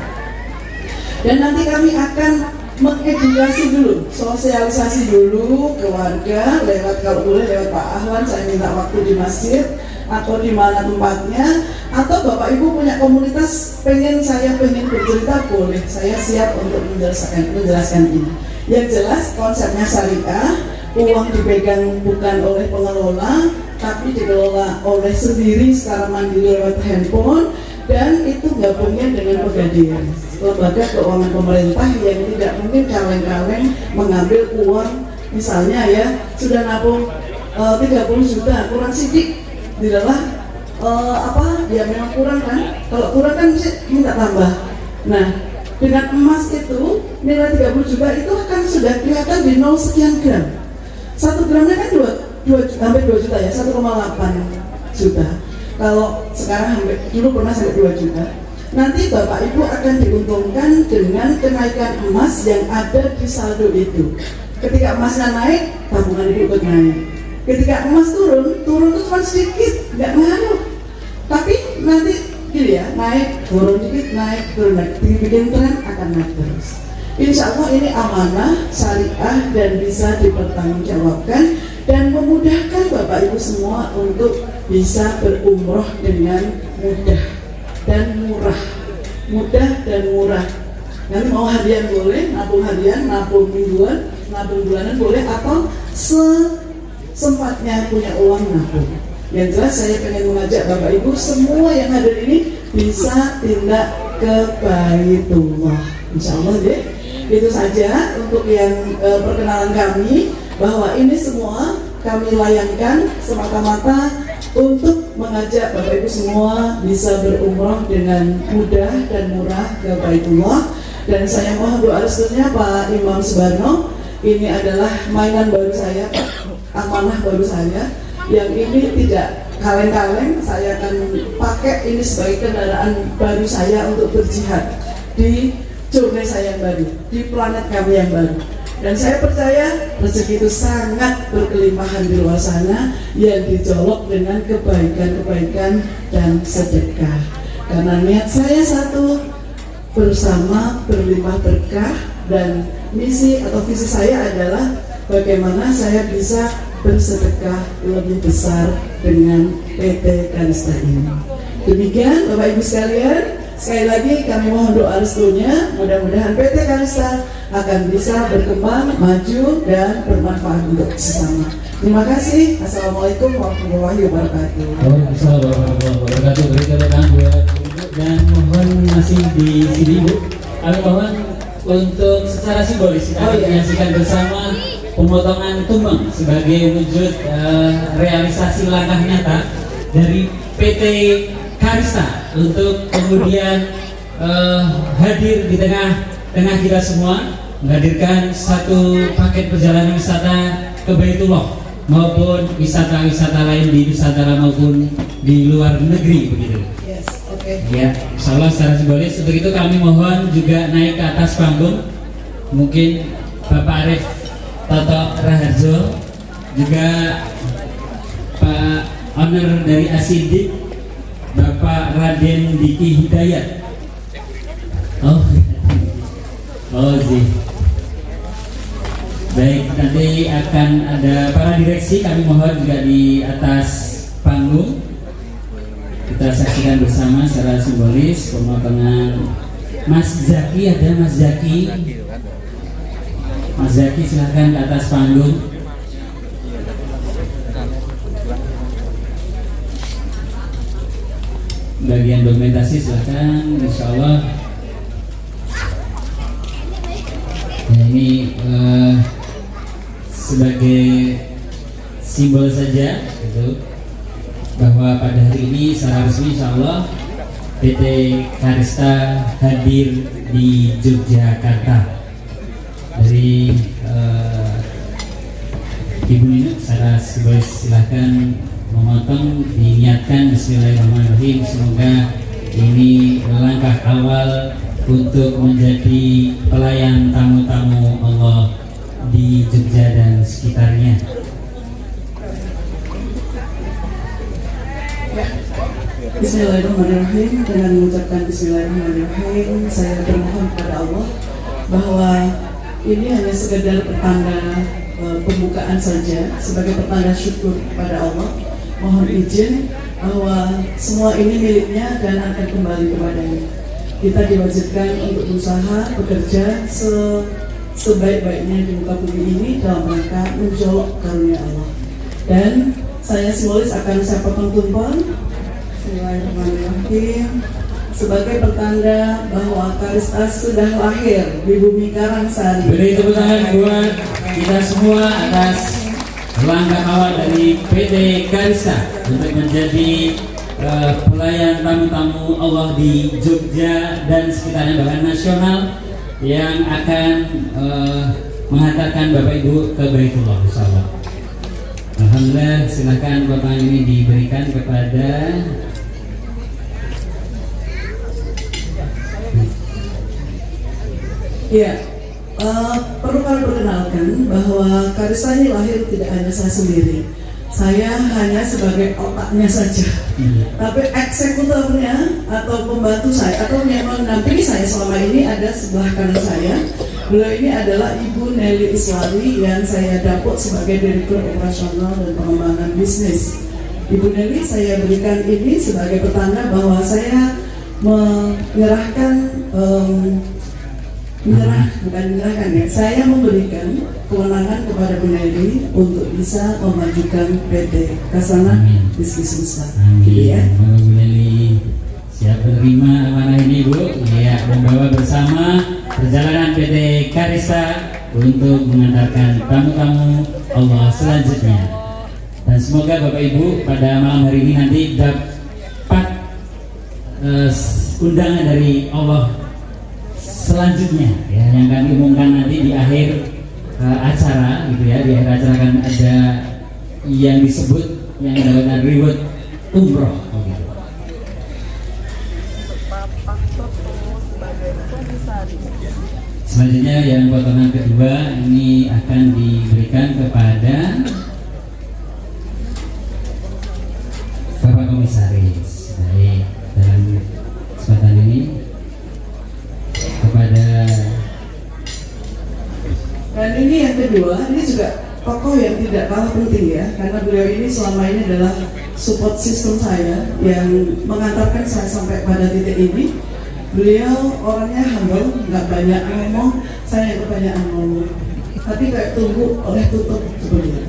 Speaker 2: Dan nanti kami akan mengedukasi dulu, sosialisasi dulu ke warga lewat, kalau boleh lewat Pak Ahwan, saya minta waktu di masjid atau di mana tempatnya, atau Bapak Ibu punya komunitas saya pengen bercerita, boleh, saya siap untuk menjelaskan ini. Yang jelas konsepnya syariah, uang dipegang bukan oleh pengelola tapi dikelola oleh sendiri secara mandiri lewat handphone, dan itu gabungnya dengan Pegadaian, lembaga keuangan pemerintah yang tidak mungkin kaleng-kaleng mengambil uang misalnya ya sudah nabung 30 juta, kurang sidik, dilalah ya memang kurang kan, kalau kurang kan mesti minta tambah. Nah, dengan emas itu nilai 30 juta itu akan sudah kelihatan di 0 sekian gram. 1 gramnya kan hampir 2 juta ya, 1,8 juta. Kalau sekarang dulu pernah sampai 2 juta. Nanti Bapak Ibu akan diuntungkan dengan kenaikan emas yang ada di saldo itu. Ketika emasnya naik, tabungan Ibu ikut naik. Ketika emas turun itu cuma sedikit, nggak ngaruh. Tapi nanti gini ya, naik, turun dikit, naik, turun, naik. Bikin tren akan naik terus. Insya Allah ini amanah, syariah, dan bisa dipertanggungjawabkan dan memudahkan Bapak Ibu semua untuk bisa berumroh dengan mudah dan murah. Mudah dan murah. Nanti mau harian boleh, nabung harian, nabung mingguan, nabung bulanan boleh, atau sempatnya punya uang nabung. Yang jelas saya pengen mengajak Bapak Ibu semua yang hadir ini bisa tindak ke Baitullah. Insya Allah deh. Itu saja untuk yang perkenalan kami, bahwa ini semua kami layangkan semata-mata untuk mengajak Bapak Ibu semua bisa berumrah dengan mudah dan murah ke Baitullah. Dan saya mohon doa restunya Pak Imam Subarno. Ini adalah mainan baru saya, amanah baru saya, yang ini tidak kaleng-kaleng. Saya akan pakai ini sebagai kendaraan baru saya untuk berjihad di journey saya yang baru, di planet kami yang baru. Dan saya percaya rezeki itu sangat berkelimpahan di luar sana, yang dijolok dengan kebaikan-kebaikan dan sedekah. Karena niat saya satu, bersama berlimpah berkah, dan misi atau visi saya adalah bagaimana saya bisa bersedekah lebih besar dengan PT Karista ini. Demikian Bapak Ibu sekalian, sekali lagi kami mohon doa restunya, mudah-mudahan PT Karista akan bisa berkembang, maju, dan bermanfaat untuk sesama. Terima kasih. Assalamualaikum warahmatullahi wabarakatuh.
Speaker 1: Waalaikumsalam warahmatullahi wabarakatuh. Beri tepuk tangan buat Ibu, dan mohon masih di sini Bu. Kami mohon untuk secara simbolis kita menyaksikan bersama pemotongan tumbang sebagai wujud realisasi langkah nyata dari PT Karista untuk kemudian hadir di tengah kita semua, menghadirkan satu paket perjalanan wisata ke Baitullah maupun wisata-wisata lain di Nusantara maupun di luar negeri begitu.
Speaker 2: Yes, oke.
Speaker 1: Ya, insyaallah secara simbolis. Untuk itu kami mohon juga naik ke atas panggung. Mungkin Bapak Arif Toto Raharjo, juga Pak Owner dari Asidik, Bapak Raden Diki Hidayat. Oh sih. Baik, nanti akan ada para direksi, kami mohon juga di atas panggung. Kita saksikan bersama secara simbolis pemotongan Mas Zaki. Ada Mas Zaki. Mas Zaki silahkan ke atas panggung. Bagian dokumentasi silahkan, insyaallah. Ya, ini sebagai simbol saja gitu, bahwa pada hari ini secara resmi insyaallah PT Karista hadir di Yogyakarta. Dari Ibu Nino secara simbolis silahkan memotong, diniatkan. Bismillahirrahmanirrahim. Semoga ini langkah awal untuk menjadi pelayan tamu-tamu Allah di Jogja dan sekitarnya.
Speaker 2: Bismillahirrahmanirrahim. Dengan mengucapkan Bismillahirrahmanirrahim, saya bermohon kepada Allah bahwa ini hanya sekedar pertanda pembukaan saja, sebagai pertanda syukur kepada Allah. Mohon izin bahwa semua ini miliknya dan akan kembali kepadanya. Kita diwajibkan untuk berusaha bekerja sebaik-baiknya di muka bumi ini dalam rangka menjolok karunia Allah. Dan saya simbolis akan saya potong tumpeng. Bismillahirrahmanirrahim. Sebagai pertanda bahwa Karista sudah lahir di bumi Karangsari.
Speaker 1: Beri tepuk tangan buat kita semua atas langkah awal dari PT Karista untuk menjadi pelayan tamu-tamu Allah di Jogja dan sekitarnya, bahkan nasional, yang akan menghantarkan Bapak Ibu ke Baitullah insyaallah. Alhamdulillah, silakan potongan ini diberikan kepada
Speaker 2: Ya, perlu kami perkenalkan bahwa Karista ini lahir tidak hanya saya sendiri. Saya hanya sebagai otaknya saja. Tapi eksekutornya atau pembantu saya atau yang mendampingi saya selama ini ada sebelah kanan saya. Beliau ini adalah Ibu Nelly Iswari yang saya dapat sebagai Direktur Operasional dan Pengembangan Bisnis. Ibu Nelly saya berikan ini sebagai pertanda bahwa saya saya memberikan kewenangan kepada Bu Nelly untuk bisa memajukan PT Kasana Bisnis Nusa.
Speaker 1: Ya, Bu Nelly siap menerima amanah ini, Bu. Ya, membawa bersama perjalanan PT Karista untuk mengantarkan tamu-tamu Allah selanjutnya. Dan semoga Bapak Ibu pada malam hari ini nanti dapat undangan dari Allah selanjutnya, ya, yang kami umumkan nanti di akhir acara, gitu ya. Di akhir acara akan ada yang disebut yang mendapatkan reward umroh, gitu. Selanjutnya yang potongan kedua ini akan diberikan kepada Bapak Komisaris. Baik, dalam kesempatan ini kepada,
Speaker 2: dan ini yang kedua, ini juga tokoh yang tidak kalah penting ya, karena beliau ini selama ini adalah support system saya yang mengantarkan saya sampai pada titik ini. Beliau orangnya humble, nggak banyak ngomong, saya yang kebanyakan ngomong, tapi kayak tunggu oleh tutup sebenarnya.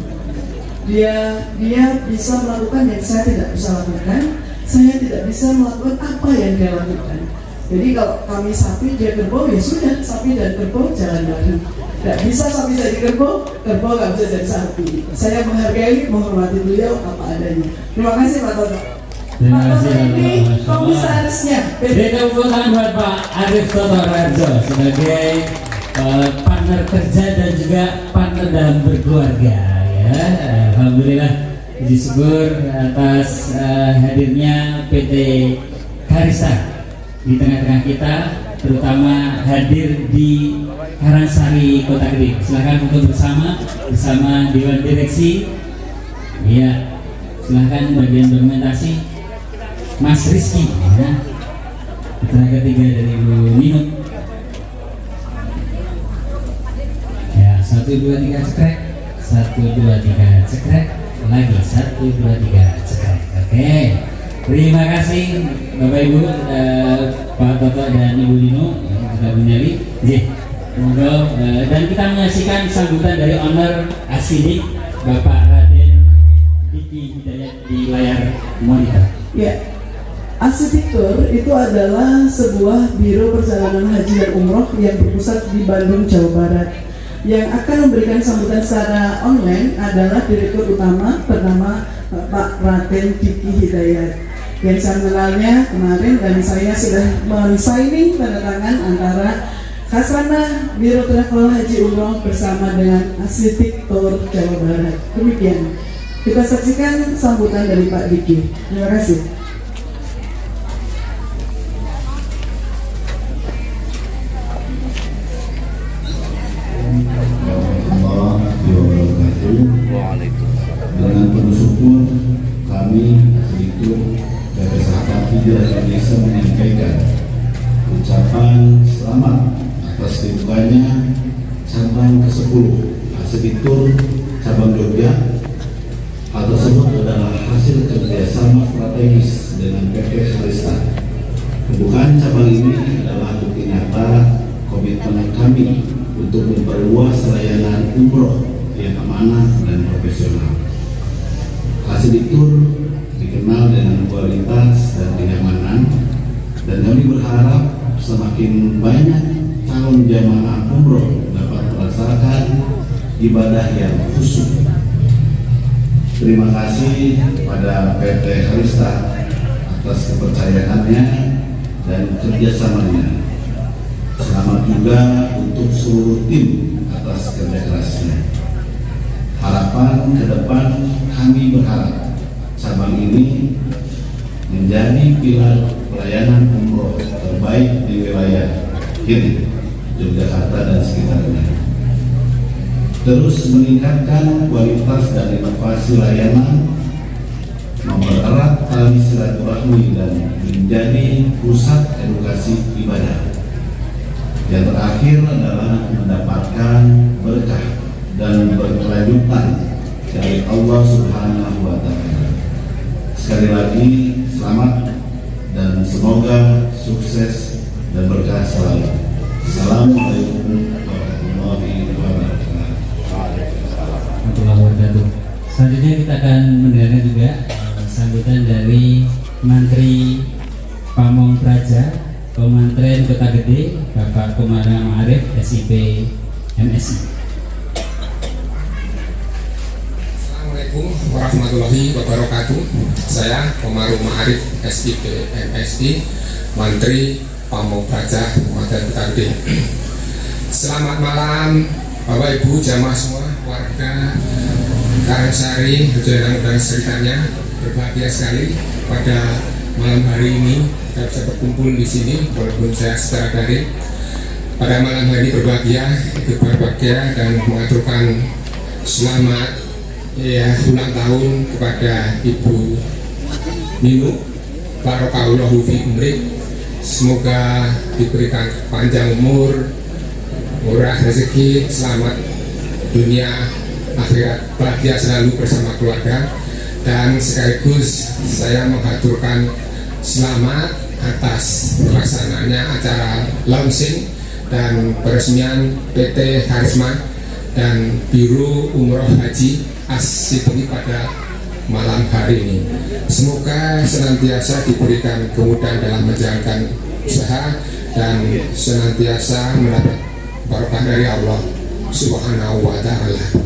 Speaker 2: Dia bisa melakukan yang saya tidak bisa lakukan, saya tidak bisa melakukan apa yang dia lakukan. Jadi kalau kami sapi dia kerbau, ya sudah, sapi dan kerbau jalan bareng. Tidak bisa sapi jadi kerbau, kerbau nggak bisa jadi sapi. Saya menghargai, menghormati beliau apa adanya. Terima kasih Pak Toto.
Speaker 1: terima
Speaker 2: Pak
Speaker 1: kasih
Speaker 2: Toto ini
Speaker 1: Allah.
Speaker 2: komisarisnya.
Speaker 1: Beri tepuk tangan buat Pak Arif Toto Rarjo sebagai partner kerja dan juga partner dalam berkeluarga, ya. Alhamdulillah, puji syukur atas hadirnya PT Karista di tengah-tengah kita, terutama hadir di Karangsari Kota Gede. Silahkan foto bersama Dewan Direksi. Ya, silahkan bagian dokumentasi Mas Rizky, ya. Tenaga ketiga dari Ibu Nino. Ya, 1, 2, 3 cekrek, 1, 2, 3 cekrek, lagi 1, 2, 3 cekrek. Oke. Terima kasih Bapak Ibu, Pak Toto dan Ibu Dino, juga Bu Nelly. Dan kita menyaksikan sambutan dari owner Asidik, Bapak Raden Diki Hidayat di layar monitor.
Speaker 2: Ya, Asidik Tour itu adalah sebuah biro perjalanan haji dan umroh yang berpusat di Bandung, Jawa Barat. Yang akan memberikan sambutan secara online adalah Direktur Utama bernama Pak Raden Diki Hidayat. Yang saya kenalnya kemarin dan saya sudah men-signing tanda tangan antara Khazanah Biro Travel Haji Umroh bersama dengan Asidik Tour Jawa Barat. Demikian. Kita saksikan sambutan dari Pak Diki. Terima kasih.
Speaker 4: Dengan penuh syukur kami Direktur PT Sahabat Hijrah Indonesia menyampaikan ucapan selamat atas dibukanya cabang ke-10 Asidik Tour cabang Jogja. Hal tersebut adalah hasil kerjasama strategis dengan PT Karista. Pembukaan cabang ini adalah bukti nyata komitmen kami untuk memperluas layanan umroh yang amanah dan profesional. Asidik Tour dikenal dengan kualitas dan kenyamanan, dan kami berharap semakin banyak calon jamaah umroh dapat merasakan ibadah yang khusyuk. Terima kasih kepada PT Karista atas kepercayaannya dan kerjasamanya. Selamat juga untuk seluruh tim atas kerja kerasnya. Harapan ke depan, kami berharap cabang ini menjadi pilar pelayanan umroh terbaik di wilayah ini, Yogyakarta dan sekitarnya. Terus meningkatkan kualitas dan inovasi layanan, mempererat tali silaturahmi dan menjadi pusat edukasi ibadah. Yang terakhir adalah mendapatkan berkah dan berkelanjutan dari Allah Subhanahu wa Ta'ala. Sekali lagi selamat dan semoga sukses dan berkah selalu. Assalamualaikum warahmatullahi wabarakatuh.
Speaker 1: Selanjutnya kita akan mendengarkan juga sambutan dari Menteri Pamong Praja Kementerian Kota Gede, Bapak Komara Ma'arif SIP MSI.
Speaker 5: Assalamualaikum warahmatullahi wabarakatuh. Saya Komaru Ma'arif SIP MSI, Menteri Pamong Praja Kementerian Kota Gede. Selamat malam Bapak Ibu jamaah semua, warga Karangsari, Jalan dan sekitarnya. Berbahagia sekali pada malam hari ini kita bisa berkumpul di sini walaupun saya secara daring. Pada malam hari berbahagia, berbahagia dan mengaturkan selamat ulang tahun kepada Ibu Ninu Barakallahu fi umrik. Semoga diberikan panjang umur, murah rezeki, selamat dunia akhirat, bahagia selalu bersama keluarga. Dan sekaligus saya mengaturkan selamat atas pelaksanaannya acara launching dan peresmian PT Karisma dan Biro Umroh Haji As-Sibri pada malam hari ini. Semoga senantiasa diberikan kemudahan dalam menjalankan usaha dan senantiasa mendapat barokah dari Allah Subhanahu wa Ta'ala.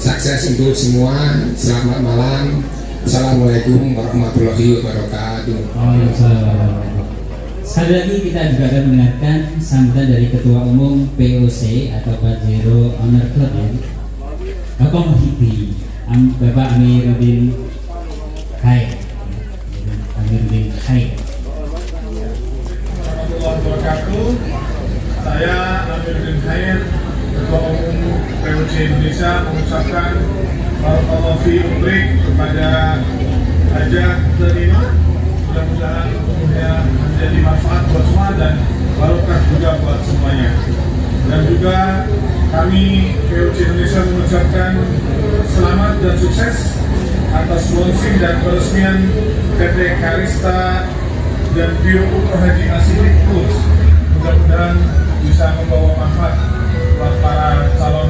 Speaker 5: Sukses untuk semua. Selamat malam. Assalamualaikum warahmatullahi wabarakatuh.
Speaker 1: Sekali lagi kita juga akan mendengarkan sambutan dari Ketua Umum POC atau Pajero Honor Club ya, Bapak Muhyiddin, Bapak Amiruddin Khair. Amiruddin Khair.
Speaker 6: Warahmatullahi wabarakatuh. Saya Amiruddin Khair, Ketua Umum POC Indonesia, mengucapkan barakallahu fi umrik kepada Hajah Ninu. Mudah-mudahan umurnya menjadi manfaat buat semua dan barokah juga buat semuanya. Dan juga kami POC Indonesia mengucapkan selamat dan sukses atas launching dan peresmian PT Karista dan Biro Umroh Haji As-Sibri Plus. Mudah-mudahan bisa membawa manfaat buat para calon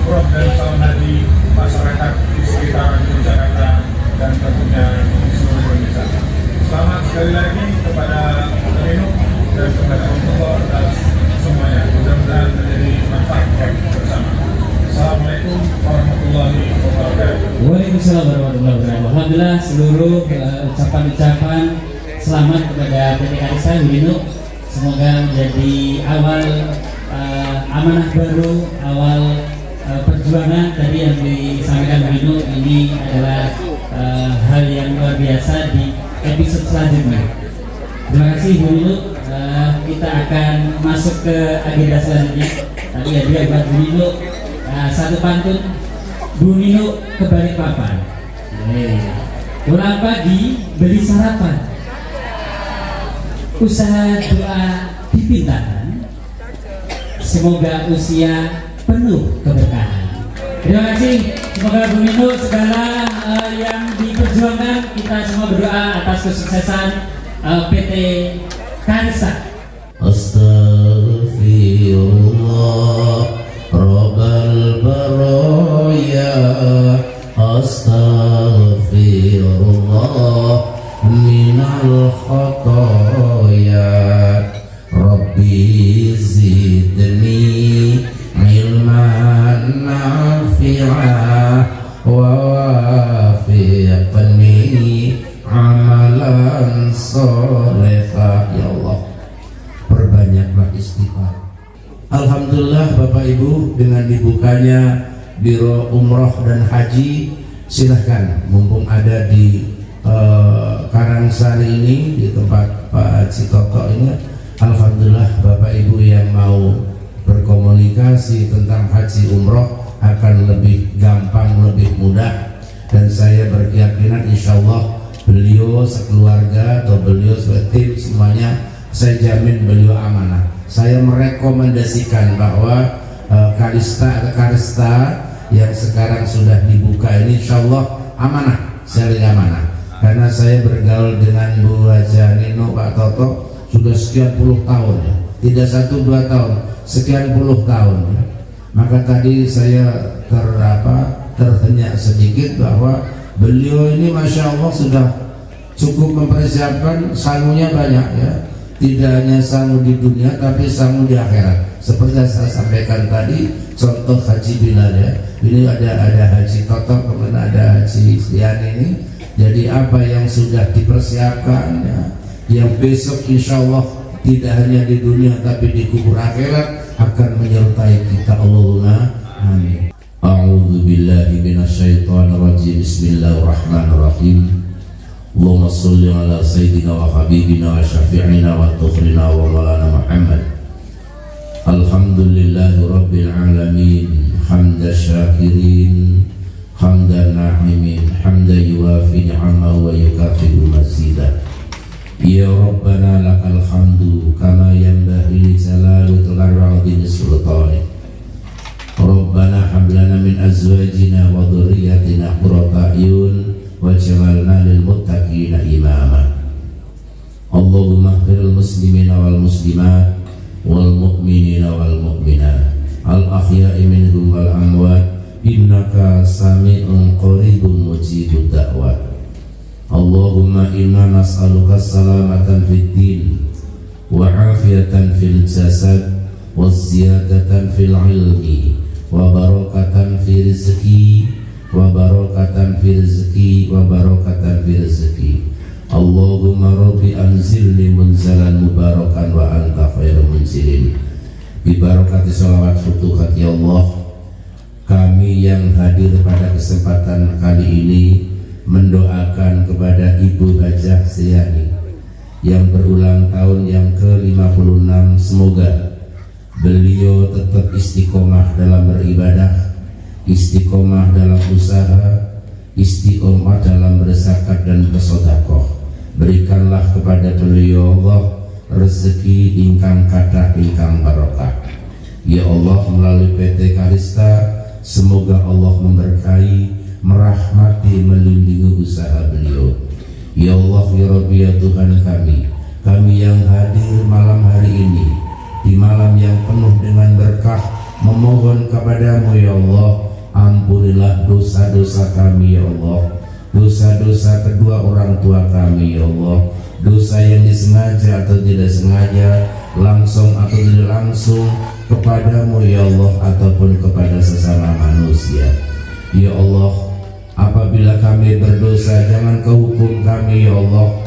Speaker 6: umroh dan calon haji masyarakat di sekitar Jakarta dan tentunya di seluruh Indonesia. Selamat sekali lagi kepada Ninu dan kepada Allah atas semuanya. Mudah-mudahan menjadi manfaat bersama. Assalamualaikum warahmatullahi wabarakatuh.
Speaker 1: Waalaikumsalam warahmatullahi wabarakatuh. Alhamdulillah seluruh ucapan-ucapan selamat kepada PT Karista Ninu. Semoga menjadi awal amanah baru, awal perjuangan tadi yang disampaikan Ninu. Ini adalah hal yang luar biasa di episode selanjutnya. Terima kasih Bu Ninu. Kita akan masuk ke agenda selanjutnya. Tadi ada buat Bu Ninu satu pantun Bu Ninu ke Balikpapan. Pulang pagi beli sarapan, usaha doa dipintakan, semoga usia penuh keberkahan. Terima kasih. Semoga Bu Ninu segala yang diperjuangkan, kita semua berdoa atas kesuksesan PT Karista.
Speaker 7: Astaghfirullah Rabbal baraya, astaghfirullah minal khataya, Rabbi zidni ilman nafi'ah wa wafiqni amalan solehah. Ya Allah, perbanyaklah istighfar. Alhamdulillah Bapak Ibu, dengan dibukanya Biro Umroh dan Haji, silahkan mumpung ada di Karangsari ini, di tempat Pak Haji Toto ini. Alhamdulillah Bapak Ibu yang mau berkomunikasi tentang haji umroh akan lebih gampang, lebih mudah, dan saya berkeyakinan insya Allah beliau sekeluarga atau beliau setim semuanya, saya jamin beliau amanah. Saya merekomendasikan bahwa Karista yang sekarang sudah dibuka ini insya Allah amanah, sering amanah. Karena saya bergaul dengan Bu Haja Nino, Pak Toto sudah sekian puluh tahun ya, tidak 1-2 tahun, sekian puluh tahun ya. Maka tadi saya terhenyak sedikit bahwa beliau ini Masya Allah sudah cukup mempersiapkan, sangunya banyak ya. Tidak hanya sangu di dunia tapi sangu di akhirat. Seperti yang saya sampaikan tadi, contoh Haji Bilal ya. Ini ada Haji Toto, kemudian ada Haji Istian ini. Jadi apa yang sudah dipersiapkan ya, yang besok insya Allah tidak hanya di dunia tapi di kubur akhirat akan menyertai kita. Allahumma amin. A'udzu billahi minasyaitonir rajim. Bismillahirrahmanirrahim. Allahumma shalli ala sayyidina wa habibina wa syafi'ina wa tukhrina wa maulana Muhammad. Alhamdulillahi rabbil alamin, hamda syakirin, hamdan na'imin, hamda yuwafi ni'amahu wa yukafi'u mazidah. Ya Rabbana lakal hamdu kama yanbaghi li jalali al-'azimi sultanik. Rabbana hab lana min azwajina wa dhurriyyatina qurrata a'yun waj'alna lil muttaqina imama. Allahumma ighfiril muslimina wal muslimat wal mu'minina wal mu'minat al ahya'i minhum wal amwat innaka sami'un qaribun mujibud da'wat. Allahumma inna nas'aluka salamatan fid din wa afiyatan fil jasad wa ziyadatan fil ilmi wa barakatan fi rizqi wa barakatan fi rizqi wa barakatan fi rizqi. Allahumma rabbi anzilni munzalan mubarakan wa anta khairu munzilin. Bi barakati sholawat futuhat ya Allah, kami yang hadir pada kesempatan kali ini mendoakan kepada Ibu Hajah Sriani yang berulang tahun yang ke-56. Semoga beliau tetap istiqomah dalam beribadah, istiqomah dalam usaha, istiqomah dalam berzakat dan bersedekah. Berikanlah kepada beliau Allah rezeki ingkang kathah ingkang barokah. Ya Allah, melalui PT Karista semoga Allah memberkahi, merahmati, melindungi usaha beliau. Ya Allah, ya Rabbi, ya Tuhan kami yang hadir malam hari ini di malam yang penuh dengan berkah, memohon kepadamu ya Allah, ampunilah dosa-dosa kami ya Allah, dosa-dosa kedua orang tua kami ya Allah, dosa yang disengaja atau tidak sengaja, langsung atau tidak langsung kepadamu ya Allah ataupun kepada sesama manusia. Ya Allah, apabila kami berdosa jangan kau hukum kami ya Allah,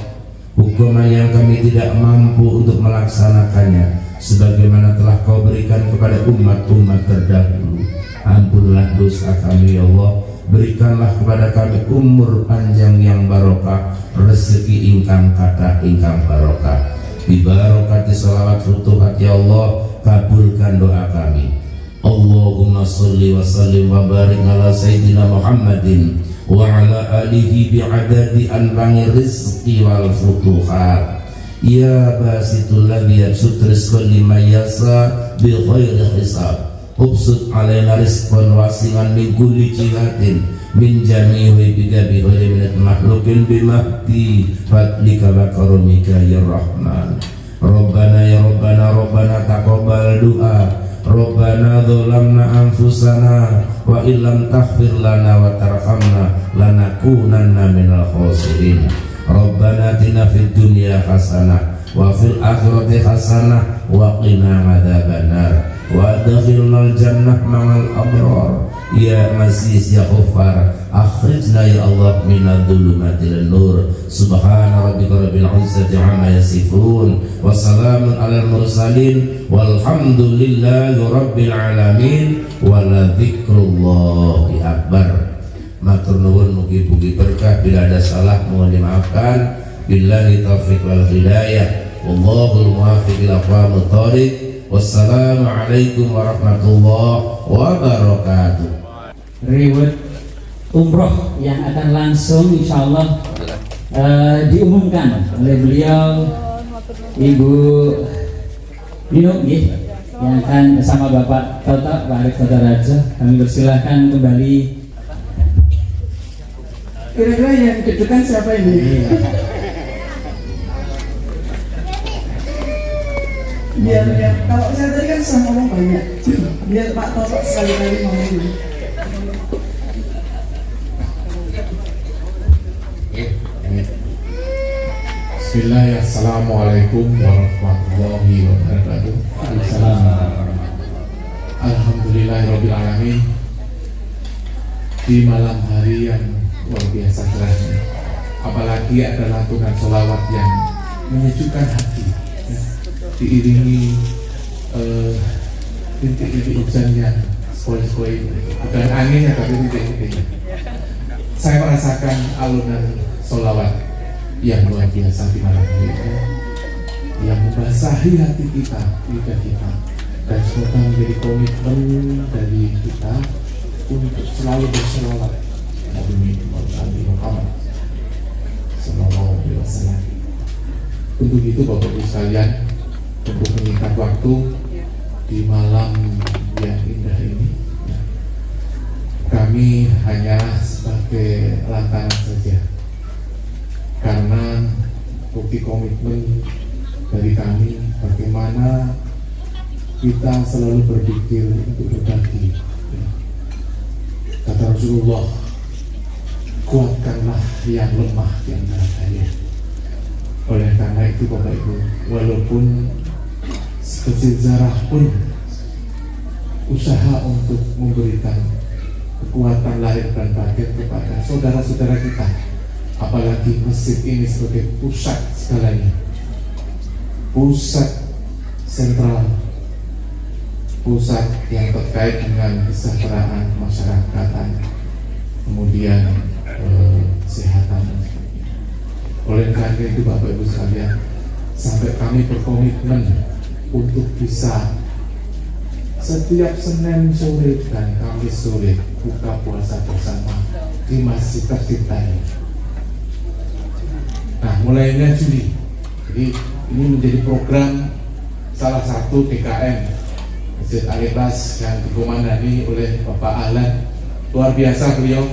Speaker 7: hukuman yang kami tidak mampu untuk melaksanakannya sebagaimana telah kau berikan kepada umat-umat terdahulu. Ampunlah dosa kami ya Allah, berikanlah kepada kami umur panjang yang barokah, rezeki ingkang kathah ingkang barokah. Bi barakati sholawat futuhat ya Allah, kabulkan doa kami. Allahumma sholli wa sallim wa barik ala sayyidina Muhammadin wa ala alihi bi'adadi anbangi rizqi wal futuhat. Ya basitul ladhi yabsut rizqan liman yasa bi ghairi hisab. Ubsut alaina rizqan wasingan min kulli jihatin min jami'i bidabi ghairi minat makhlukin bimahdi fadlika wa karomika ya Rahman. Rabbana ya Rabbana Rabbana taqabbal du'a. Rabbana dzalamna anfusana wa illam taghfir lana wa tarhamna lanakunanna minal khasirin. Rabbana atina fid dunya hasanah wa fil akhirati hasanah wa qina adzabannar. وأدخلنا الجنة مع الأبرار يا عزيز يا غفار أخرجنا يا الله من الظلمات إلى النور سبحان ربك رب العزة عما يصفون وسلام على المرسلين والحمد لله رب العالمين ولذكرullah akbar. Matur nuwun mugi-mugi berkah, bila ada salah mohon dimaafkan. Billahi taufiq wal hidayah. Wallahul muwaffiq ila aqwamit thoriq. Wassalamualaikum warahmatullahi wabarakatuh.
Speaker 1: Reward umroh yang akan langsung insyaallah diumumkan oleh beliau Ibu Nino yang akan bersama Bapak Toto Pak Arif Toto Raja. Kami persilahkan kembali.
Speaker 2: Kira-kira yang deg-degan siapa ini? Biar kalau saya tadi kan sudah ngomong banyak, biar Pak Toto sekali-kali ngomong.
Speaker 8: Bismillahirrahmanirrahim. Assalamualaikum warahmatullahi wabarakatuh. Alhamdulillahirabbil alamin. Di malam hari yang luar biasa cerahnya, apalagi ada lantunan sholawat yang menyejukkan hati, ya, diiringi titik-titik hujannya, spoi-spoi, bukan anginnya tapi titik-titiknya. Saya merasakan alunan sholawat yang luar biasa di malam hari ini, yang membasahi hati kita, lidah kita, dan semoga menjadi komitmen dari kita untuk selalu berselawat Nabi Muhammad Sallallahu Alaihi Wasallam. Untuk itu Bapak Ibu sekalian, untuk menyingkat waktu di malam yang indah ini, kami hanya sebagai lantaran saja, karena bukti komitmen dari kami bagaimana kita selalu berpikir untuk berbagi. Kata Rasulullah, kuatkanlah yang lemah di antara kalian. Oleh karena itu Bapak Ibu, walaupun sekecil zarah pun usaha untuk memberikan kekuatan lahir dan batin kepada saudara-saudara kita, apalagi masjid ini sebagai pusat segalanya, pusat sentral, pusat yang terkait dengan kesejahteraan masyarakatan, kemudian kesehatan. Oleh karena itu Bapak Ibu sekalian, sampai kami berkomitmen untuk bisa setiap Senin sore dan Kamis sore buka puasa bersama di Masjid tercinta ini. Nah, mulainya Juli. Jadi ini menjadi program salah satu DKM Masjid Al-Ikhlas yang dikomandani oleh Bapak Ahlan. Luar biasa beliau.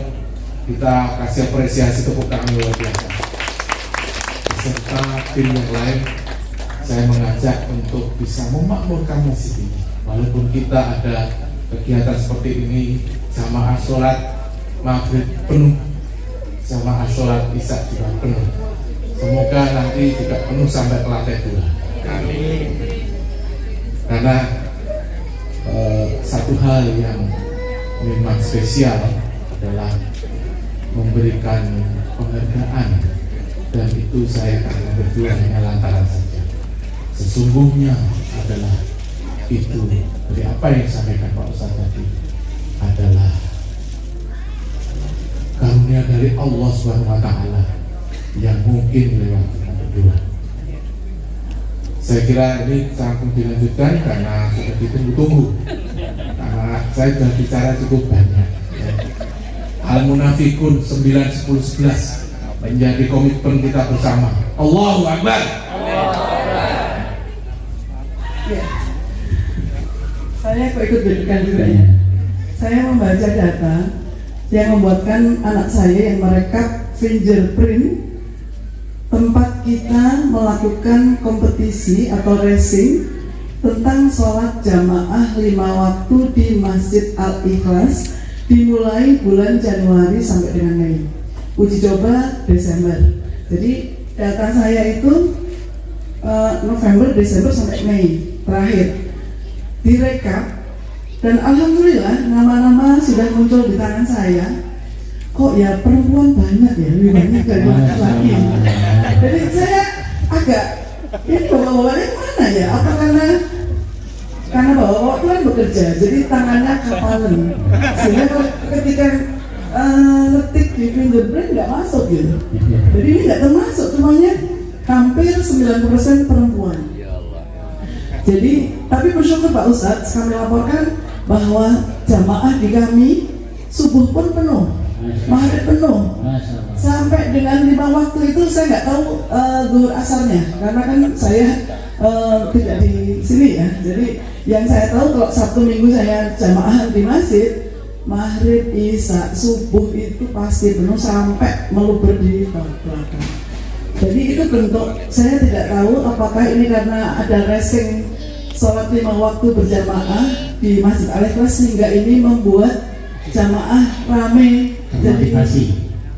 Speaker 8: Kita kasih apresiasi, tepuk tangan luar biasa. Beserta tim yang lain, saya mengajak untuk bisa memakmurkan masjid ini. Walaupun kita ada kegiatan seperti ini, jamaah sholat maghrib penuh, jamaah sholat isya juga penuh. Semoga nanti juga penuh sampai ke lantai 2. Amin. Karena satu hal yang memang spesial adalah memberikan penghargaan, dan itu saya akan berdua hanya lantaran saja. Sesungguhnya adalah itu dari apa yang disampaikan Pak Ustaz tadi adalah karunia dari Allah Subhanahu wa Ta'ala yang mungkin lewat kita berdua. Saya kira ini langsung dilanjutkan karena sudah ditunggu-tunggu, karena saya sudah bicara cukup banyak. Al-Munafikun 9, 10, 11 menjadi komitmen kita bersama. Allahu Akbar.
Speaker 2: Ya. Saya kok ikut berikan juga ya. Saya membaca data yang membuatkan anak saya yang merekap fingerprint tempat kita melakukan kompetisi atau racing tentang sholat jamaah 5 waktu di Masjid Al-Ikhlas dimulai bulan Januari sampai dengan Mei. Uji coba Desember. Jadi data saya itu November, Desember sampai Mei terakhir. direkap, dan alhamdulillah nama-nama sudah muncul di tangan saya. Kok ya perempuan banyak ya, lebih banyak dari laki-laki. Jadi saya agak, ini bawa-bawanya mana ya? Apa karena bawa-bawa itu kan bekerja, jadi tangannya kapalan. Sehingga ketika ngetik di fingerprint nggak masuk gitu. Jadi ini nggak termasuk, semuanya hampir 90% perempuan. Jadi, tapi bersyukur Pak Ustadz, kami laporkan bahwa jamaah di kami subuh pun penuh, maghrib penuh, sampai dengan 5 waktu itu saya nggak tahu zuhur asarnya, karena kan saya tidak di sini ya. Jadi yang saya tahu kalau Sabtu Minggu saya jamaah di masjid, maghrib, isya, subuh itu pasti penuh sampai meluber di belakang. Jadi itu bentuk, saya tidak tahu apakah ini karena ada racing sholat 5 waktu berjamaah di Masjid Al-Ikhlas sehingga ini membuat jamaah rame,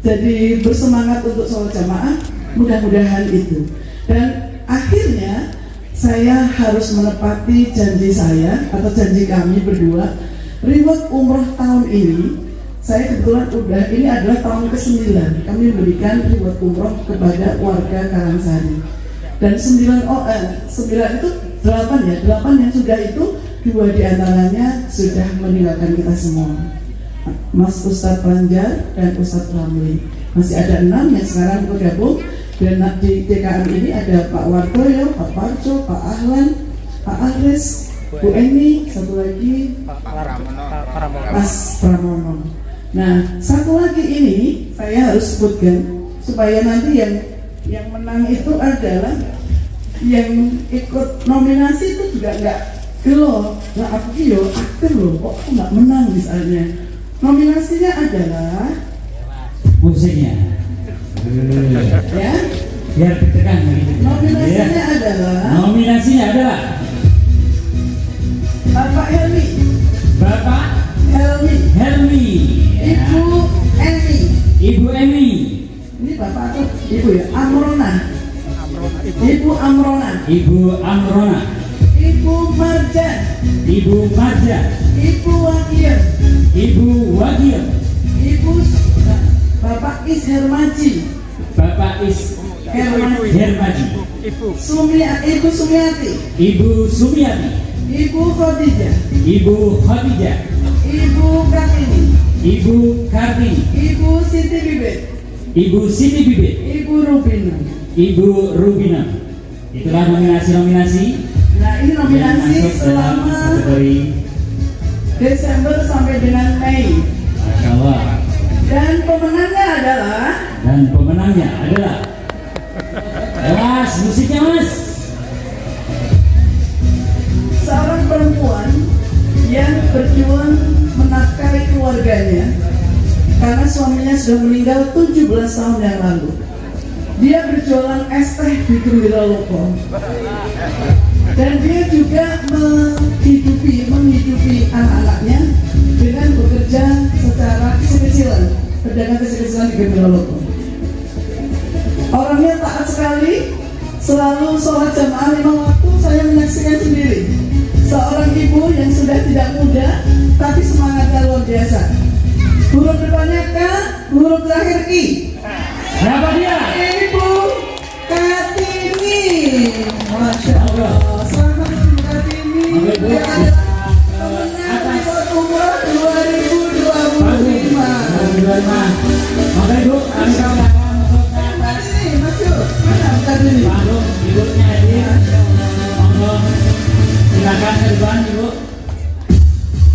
Speaker 2: jadi bersemangat untuk sholat jamaah. Mudah-mudahan itu. Dan akhirnya saya harus menepati janji saya atau janji kami berdua. Reward umroh tahun ini, saya kebetulan ini adalah tahun ke-9 kami memberikan reward umroh kepada warga Karangsari. Dan 9 itu 8 ya, 8 yang sudah itu 2 diantaranya sudah meninggalkan kita semua, Mas Ustadz Panjar dan Ustadz Ramli. Masih ada 6 yang sekarang bergabung. Dan di DKM ini ada Pak Wartoyo, Pak Parco, Pak Ahlan, Pak Aris, Bu Eni, satu lagi Mas Pramono. Nah, satu lagi ini saya harus sebutkan supaya nanti yang menang itu adalah yang ikut nominasi itu juga nggak gelo, nggak aku yo aktif loh, kok aku nggak menang misalnya. Nominasinya adalah
Speaker 1: musiknya,
Speaker 2: ya,
Speaker 1: biar ditekan begitu.
Speaker 2: Nominasinya adalah Bapak Helmi, Ibu Emi. Ini Bapak atau Ibu ya? Ibu Amrona, Ibu Marjan, Ibu Wagil, Bapak Hermaji, Ibu Sumiati, Ibu Khadijah, Ibu Kartini, Ibu Siti Bibit, Ibu Rubina. Itulah nominasi. Nah, ini nominasi selama Desember sampai dengan Mei.
Speaker 1: Masya Allah.
Speaker 2: Dan pemenangnya adalah
Speaker 1: Mas, musiknya Mas.
Speaker 2: seorang perempuan yang berjuang menafkahi keluarganya karena suaminya sudah meninggal 17 tahun yang lalu. Dia berjualan es teh di Gembira Loko, dan dia juga menghidupi anak-anaknya dengan bekerja secara kecil-kecilan, pedagang kecil-kecilan di Gembira Loko. Orangnya taat sekali, selalu sholat jamaah 5 waktu. Saya menyaksikan sendiri seorang ibu yang sudah tidak muda tapi semangatnya luar biasa. Huruf depannya K, huruf terakhir I.
Speaker 1: Siapa dia?
Speaker 2: Ibu Kartini. Masya Allah. Selamat Ibu Kartini. Dia adalah pemenang reward umroh 2025.
Speaker 1: Maka Ibu,
Speaker 2: Kartini.
Speaker 1: ibunya hadir. Monggo, silakan ke depan Ibu.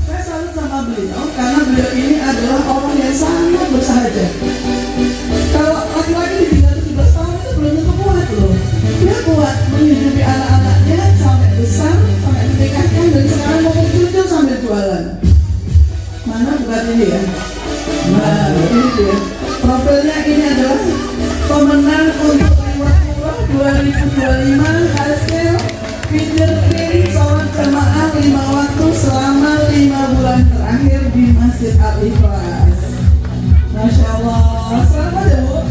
Speaker 2: Saya salut sama beliau karena beliau ini adalah orang yang sangat bersahaja. Kalau laki-laki di 17 tahun itu belum tentu kuat loh. Dia kuat menghidupi anak-anaknya sampai besar, sampai menikahkan, dan sekarang mau cucu sambil jualan. Mana bukan ini ya? Nah, ini dia. Profilnya ini adalah pemenang untuk reward umroh 2025 hasil fingerprint sholat jamaah 5 waktu selama 5 bulan terakhir di Masjid Al-Ikhlas. Masya Allah. Selamat ya Bu.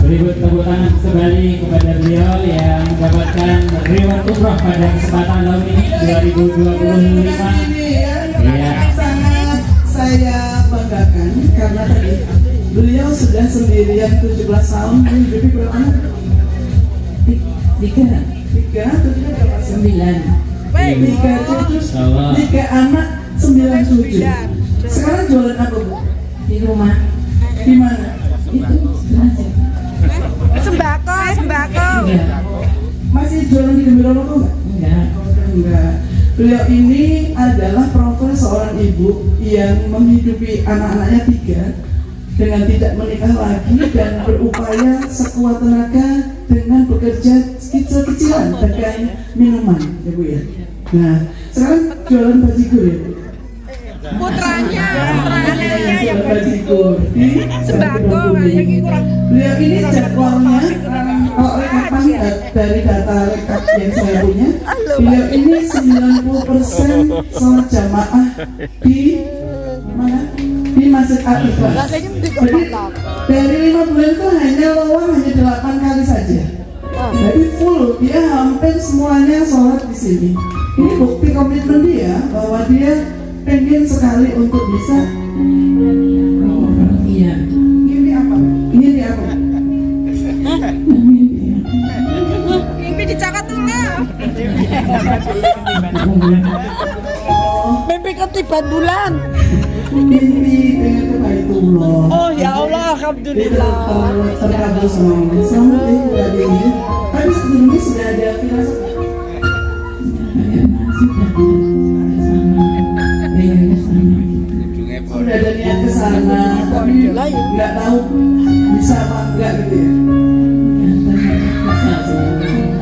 Speaker 1: Beri tepuk tangan kembali kepada beliau yang mendapatkan reward umroh pada kesempatan tahun ini 2025.
Speaker 2: Iya. Sangat saya banggakan karena tadi beliau sudah sendirian 17 tahun menghidupi berapa anak? 3 cucu, 3 anak, 9 cucu. Sekarang jualan apa, Bu?
Speaker 3: Di rumah
Speaker 2: Di mana?
Speaker 3: itu nasi.
Speaker 9: Sembako.
Speaker 2: Masih jualan di Gembira Loko nggak? Enggak. Beliau ini adalah profil seorang ibu yang menghidupi anak-anaknya 3 dengan tidak menikah lagi dan berupaya sekuat tenaga dengan bekerja kecil-kecilan terkait minuman, ya Bu ya. Nah, sekarang jualan bajigur ya Bu?
Speaker 9: Putranya
Speaker 2: Jualan bajigur di
Speaker 9: sembako lagi kurang.
Speaker 2: Beliau ini jadwalnya kalau rekapan dari data rekap yang saya punya, beliau ini 90% sholat jamaah di mana? Di Masjid Al-Ikhlas. Jadi dari 5 bulan itu hanya 8 kali saja. Jadi full, dia hampir semuanya sholat di sini. Ini bukti komitmen dia bahwa dia pengen sekali untuk bisa.
Speaker 3: Iya.
Speaker 2: Ini apa? Ini apa?
Speaker 9: Mimpi dicatat dulu. Mimpi ketiban bulan.
Speaker 2: Mimpi pengen ke Baitullah.
Speaker 9: Oh ya Allah, alhamdulillah.
Speaker 2: Terkabul sama Allah. Selamat ya Bu Adini. Tapi sebelumnya sudah ada firasat. Sudah ada niat ke sana, tapi nggak tahu bisa apa enggak gitu ya.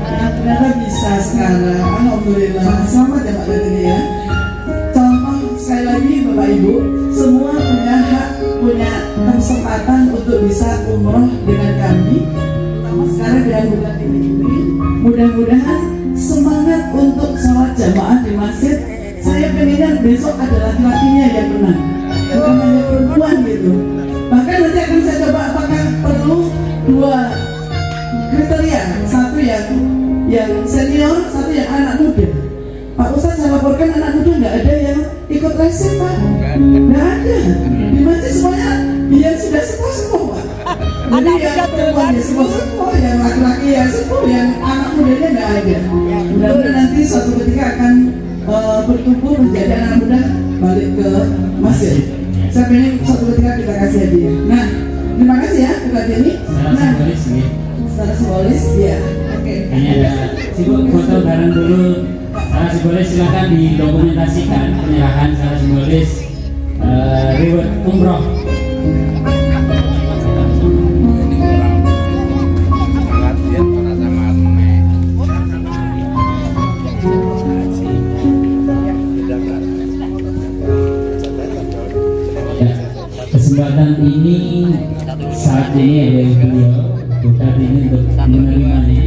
Speaker 2: Nah, ternyata bisa sekarang. Alhamdulillah. Selamat ya Pak Adini ya. Contoh sekali lagi Bapak Ibu, semua punya hak, punya kesempatan untuk bisa umroh dengan kami. Terutama sekarang dengan bulan ini. Mudah-mudahan semangat untuk sholat jamaah di masjid. Saya pengen besok ada laki-lakinya yang menang, bukan hanya perempuan gitu. Bahkan nanti akan saya coba apakah perlu 2 kriteria, satu yang senior, satu yang anak muda. Pak Ustadz, saya laporkan anak muda nggak ada yang ikut racing Pak, nggak ada. Di masjid semuanya yang sudah sepuh Pak. Jadi yang perempuan ya sepuh, yang laki-laki ya sepuh, yang anak mudanya nggak ada. Mudah-mudahan nanti suatu ketika akan bertumbuh menjadi anak muda balik ke masjid. Saya pengen suatu ketika kita kasih hadiah. Nah, terima kasih ya Mbak Deni. Nah, secara simbolis ya. Oke.
Speaker 1: Ini ada sibuk foto bareng dulu. Secara simbolis silakan didokumentasikan penyerahan secara simbolis reward umroh. Kesempatan ini saat ini ada beliau bukan ini untuk menerimanya,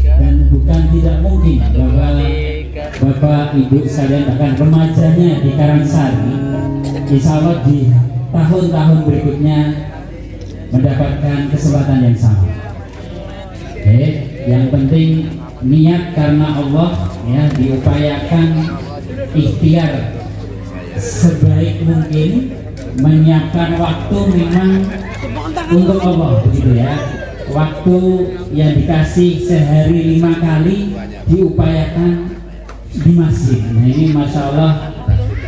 Speaker 1: dan bukan tidak mungkin bahwa Bapak Ibu sekalian bahkan remajanya di Karangsari insya Allah di tahun-tahun berikutnya mendapatkan kesempatan yang sama. Oke, yang penting niat karena Allah ya, diupayakan ikhtiar sebaik mungkin, menyiapkan waktu memang untuk Allah begitu ya. Waktu yang dikasih sehari 5 kali diupayakan di masjid. Nah ini Masya Allah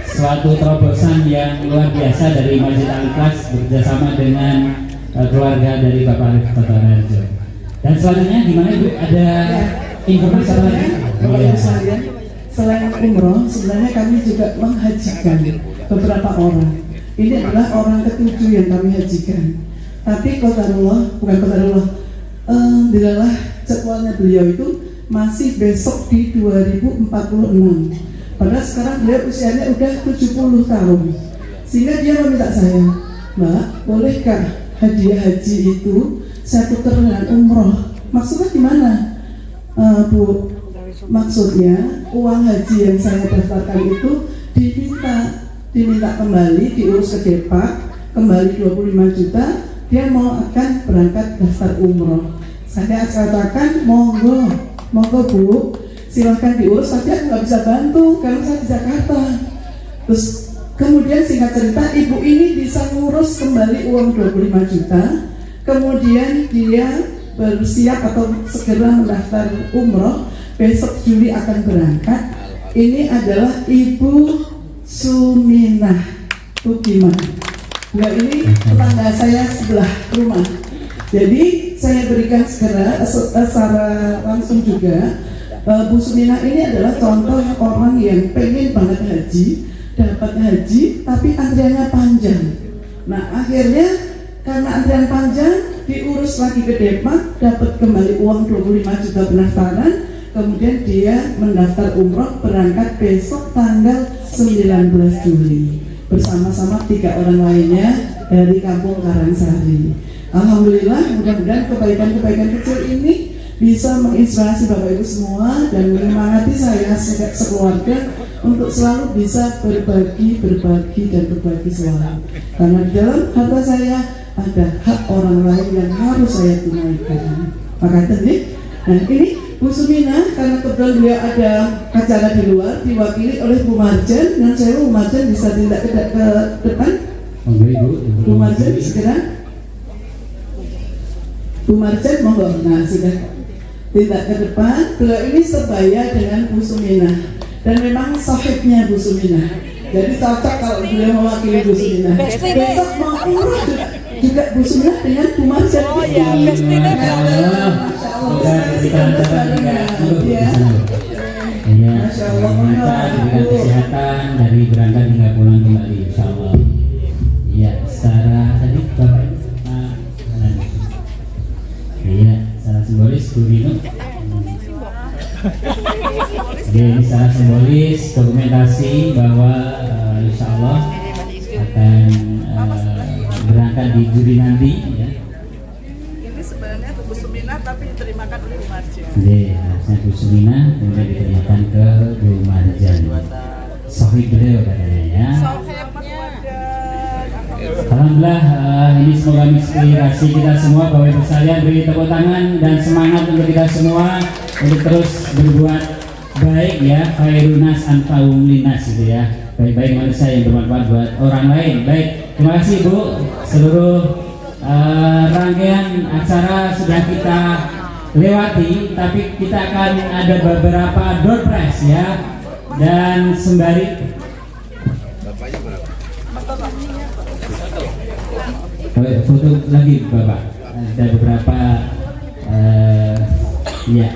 Speaker 1: suatu terobosan yang luar biasa dari Masjid Al-Ikhlas bekerjasama dengan keluarga dari Bapak Arif Totoharjo. Dan selanjutnya gimana Ibu? Ada informasi apa lagi?
Speaker 2: Bapak Ibu sekalian, selain umroh sebenarnya kami juga menghajikan beberapa orang. Ini adalah orang ke-7 yang kami hajikan. Tapi qadarullah, bukan qadarullah, dilalah jadwalnya beliau itu masih besok di 2046. Padahal sekarang beliau usianya udah 70 tahun. Sehingga dia meminta saya, Mbak, bolehkah hadiah haji itu saya tukar dengan umroh? Maksudnya gimana? Bu, maksudnya uang haji yang saya daftarkan itu diminta kembali, diurus ke Depak kembali 25 juta, dia mau akan berangkat daftar umroh. Saya katakan monggo Bu, silahkan diurus, tapi aku nggak bisa bantu karena saya di Jakarta. Terus kemudian singkat cerita, ibu ini bisa ngurus kembali uang 25 juta. Kemudian dia bersiap atau segera mendaftar umroh. Besok Juli akan berangkat. Ini adalah Ibu Suminah Tukiman. Beliau ini tetangga saya sebelah rumah. Jadi saya berikan segera secara langsung juga. Bu Suminah ini adalah contoh orang yang pengen banget haji, dapat haji, tapi antriannya panjang. Nah akhirnya karena antrian panjang, diurus lagi ke Demak, dapat kembali uang 25 juta pendaftaran. Kemudian dia mendaftar umroh, berangkat besok tanggal 19 Juli bersama-sama 3 orang lainnya dari Kampung Karangsari. Alhamdulillah, mudah-mudahan kebaikan-kebaikan kecil ini bisa menginspirasi Bapak Ibu semua dan menyemangati saya sekeluarga untuk selalu bisa berbagi dan berbagi selalu. Karena di dalam harta saya ada hak orang lain yang harus saya tunaikan. Maka dan ini Bu Suminah, karena kebetulan beliau ada acara di luar, diwakili oleh Bu Marjan, dan saya Bu Marjan bisa tindak ke depan. Bu Marjan segera. Bu Marjan monggo. Nah sudah tindak ke depan. Beliau ini sebaya dengan Bu Suminah dan memang sahibnya Bu Suminah. Jadi cocok kalau beliau mewakili Bu Suminah. Besok mau umroh juga Bu Suminah dengan Bu Marjan.
Speaker 9: Oh ya, Bestina.
Speaker 1: Kita acara juga iya, diberikan kesehatan dari berangkat hingga pulang kembali, insya Allah. Iya, secara tadi Bapak iya, secara simbolis Bu Rino. Jadi secara simbolis dokumentasi bahwa insya Allah akan berangkat di Juli nanti ya.
Speaker 2: Ini sebenarnya Bu Suminah tapi diterimakan oleh Bu Marjan.
Speaker 1: Jadi harusnya Bu Suminah kemudian diterimakan ke Bu Marjan. Sahih beliau katanya ya. Alhamdulillah, ini semoga inspirasi kita semua. Bapak Ibu sekalian, beri tepuk tangan dan semangat untuk kita semua untuk terus berbuat baik ya, khairunas anfa'um linnas gitu ya. Baik-baik manusia yang bermanfaat buat orang lain. Baik, terima kasih Bu. Seluruh rangkaian acara sudah kita lewati, tapi kita akan ada beberapa door prize ya. Dan sembari foto lagi Bapak, ada beberapa ya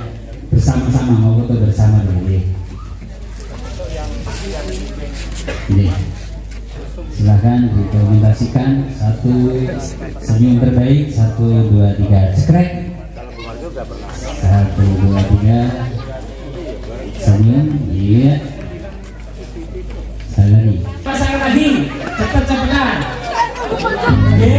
Speaker 1: bersama-sama, mau foto bersama dulu ya. Ini silahkan didokumentasikan. Satu senyum terbaik, 1, 2, 3 cekrek, 1, 2, 3 senyum, iya. Sekali lagi pasangan lagi, cepat-cepetan. Oke,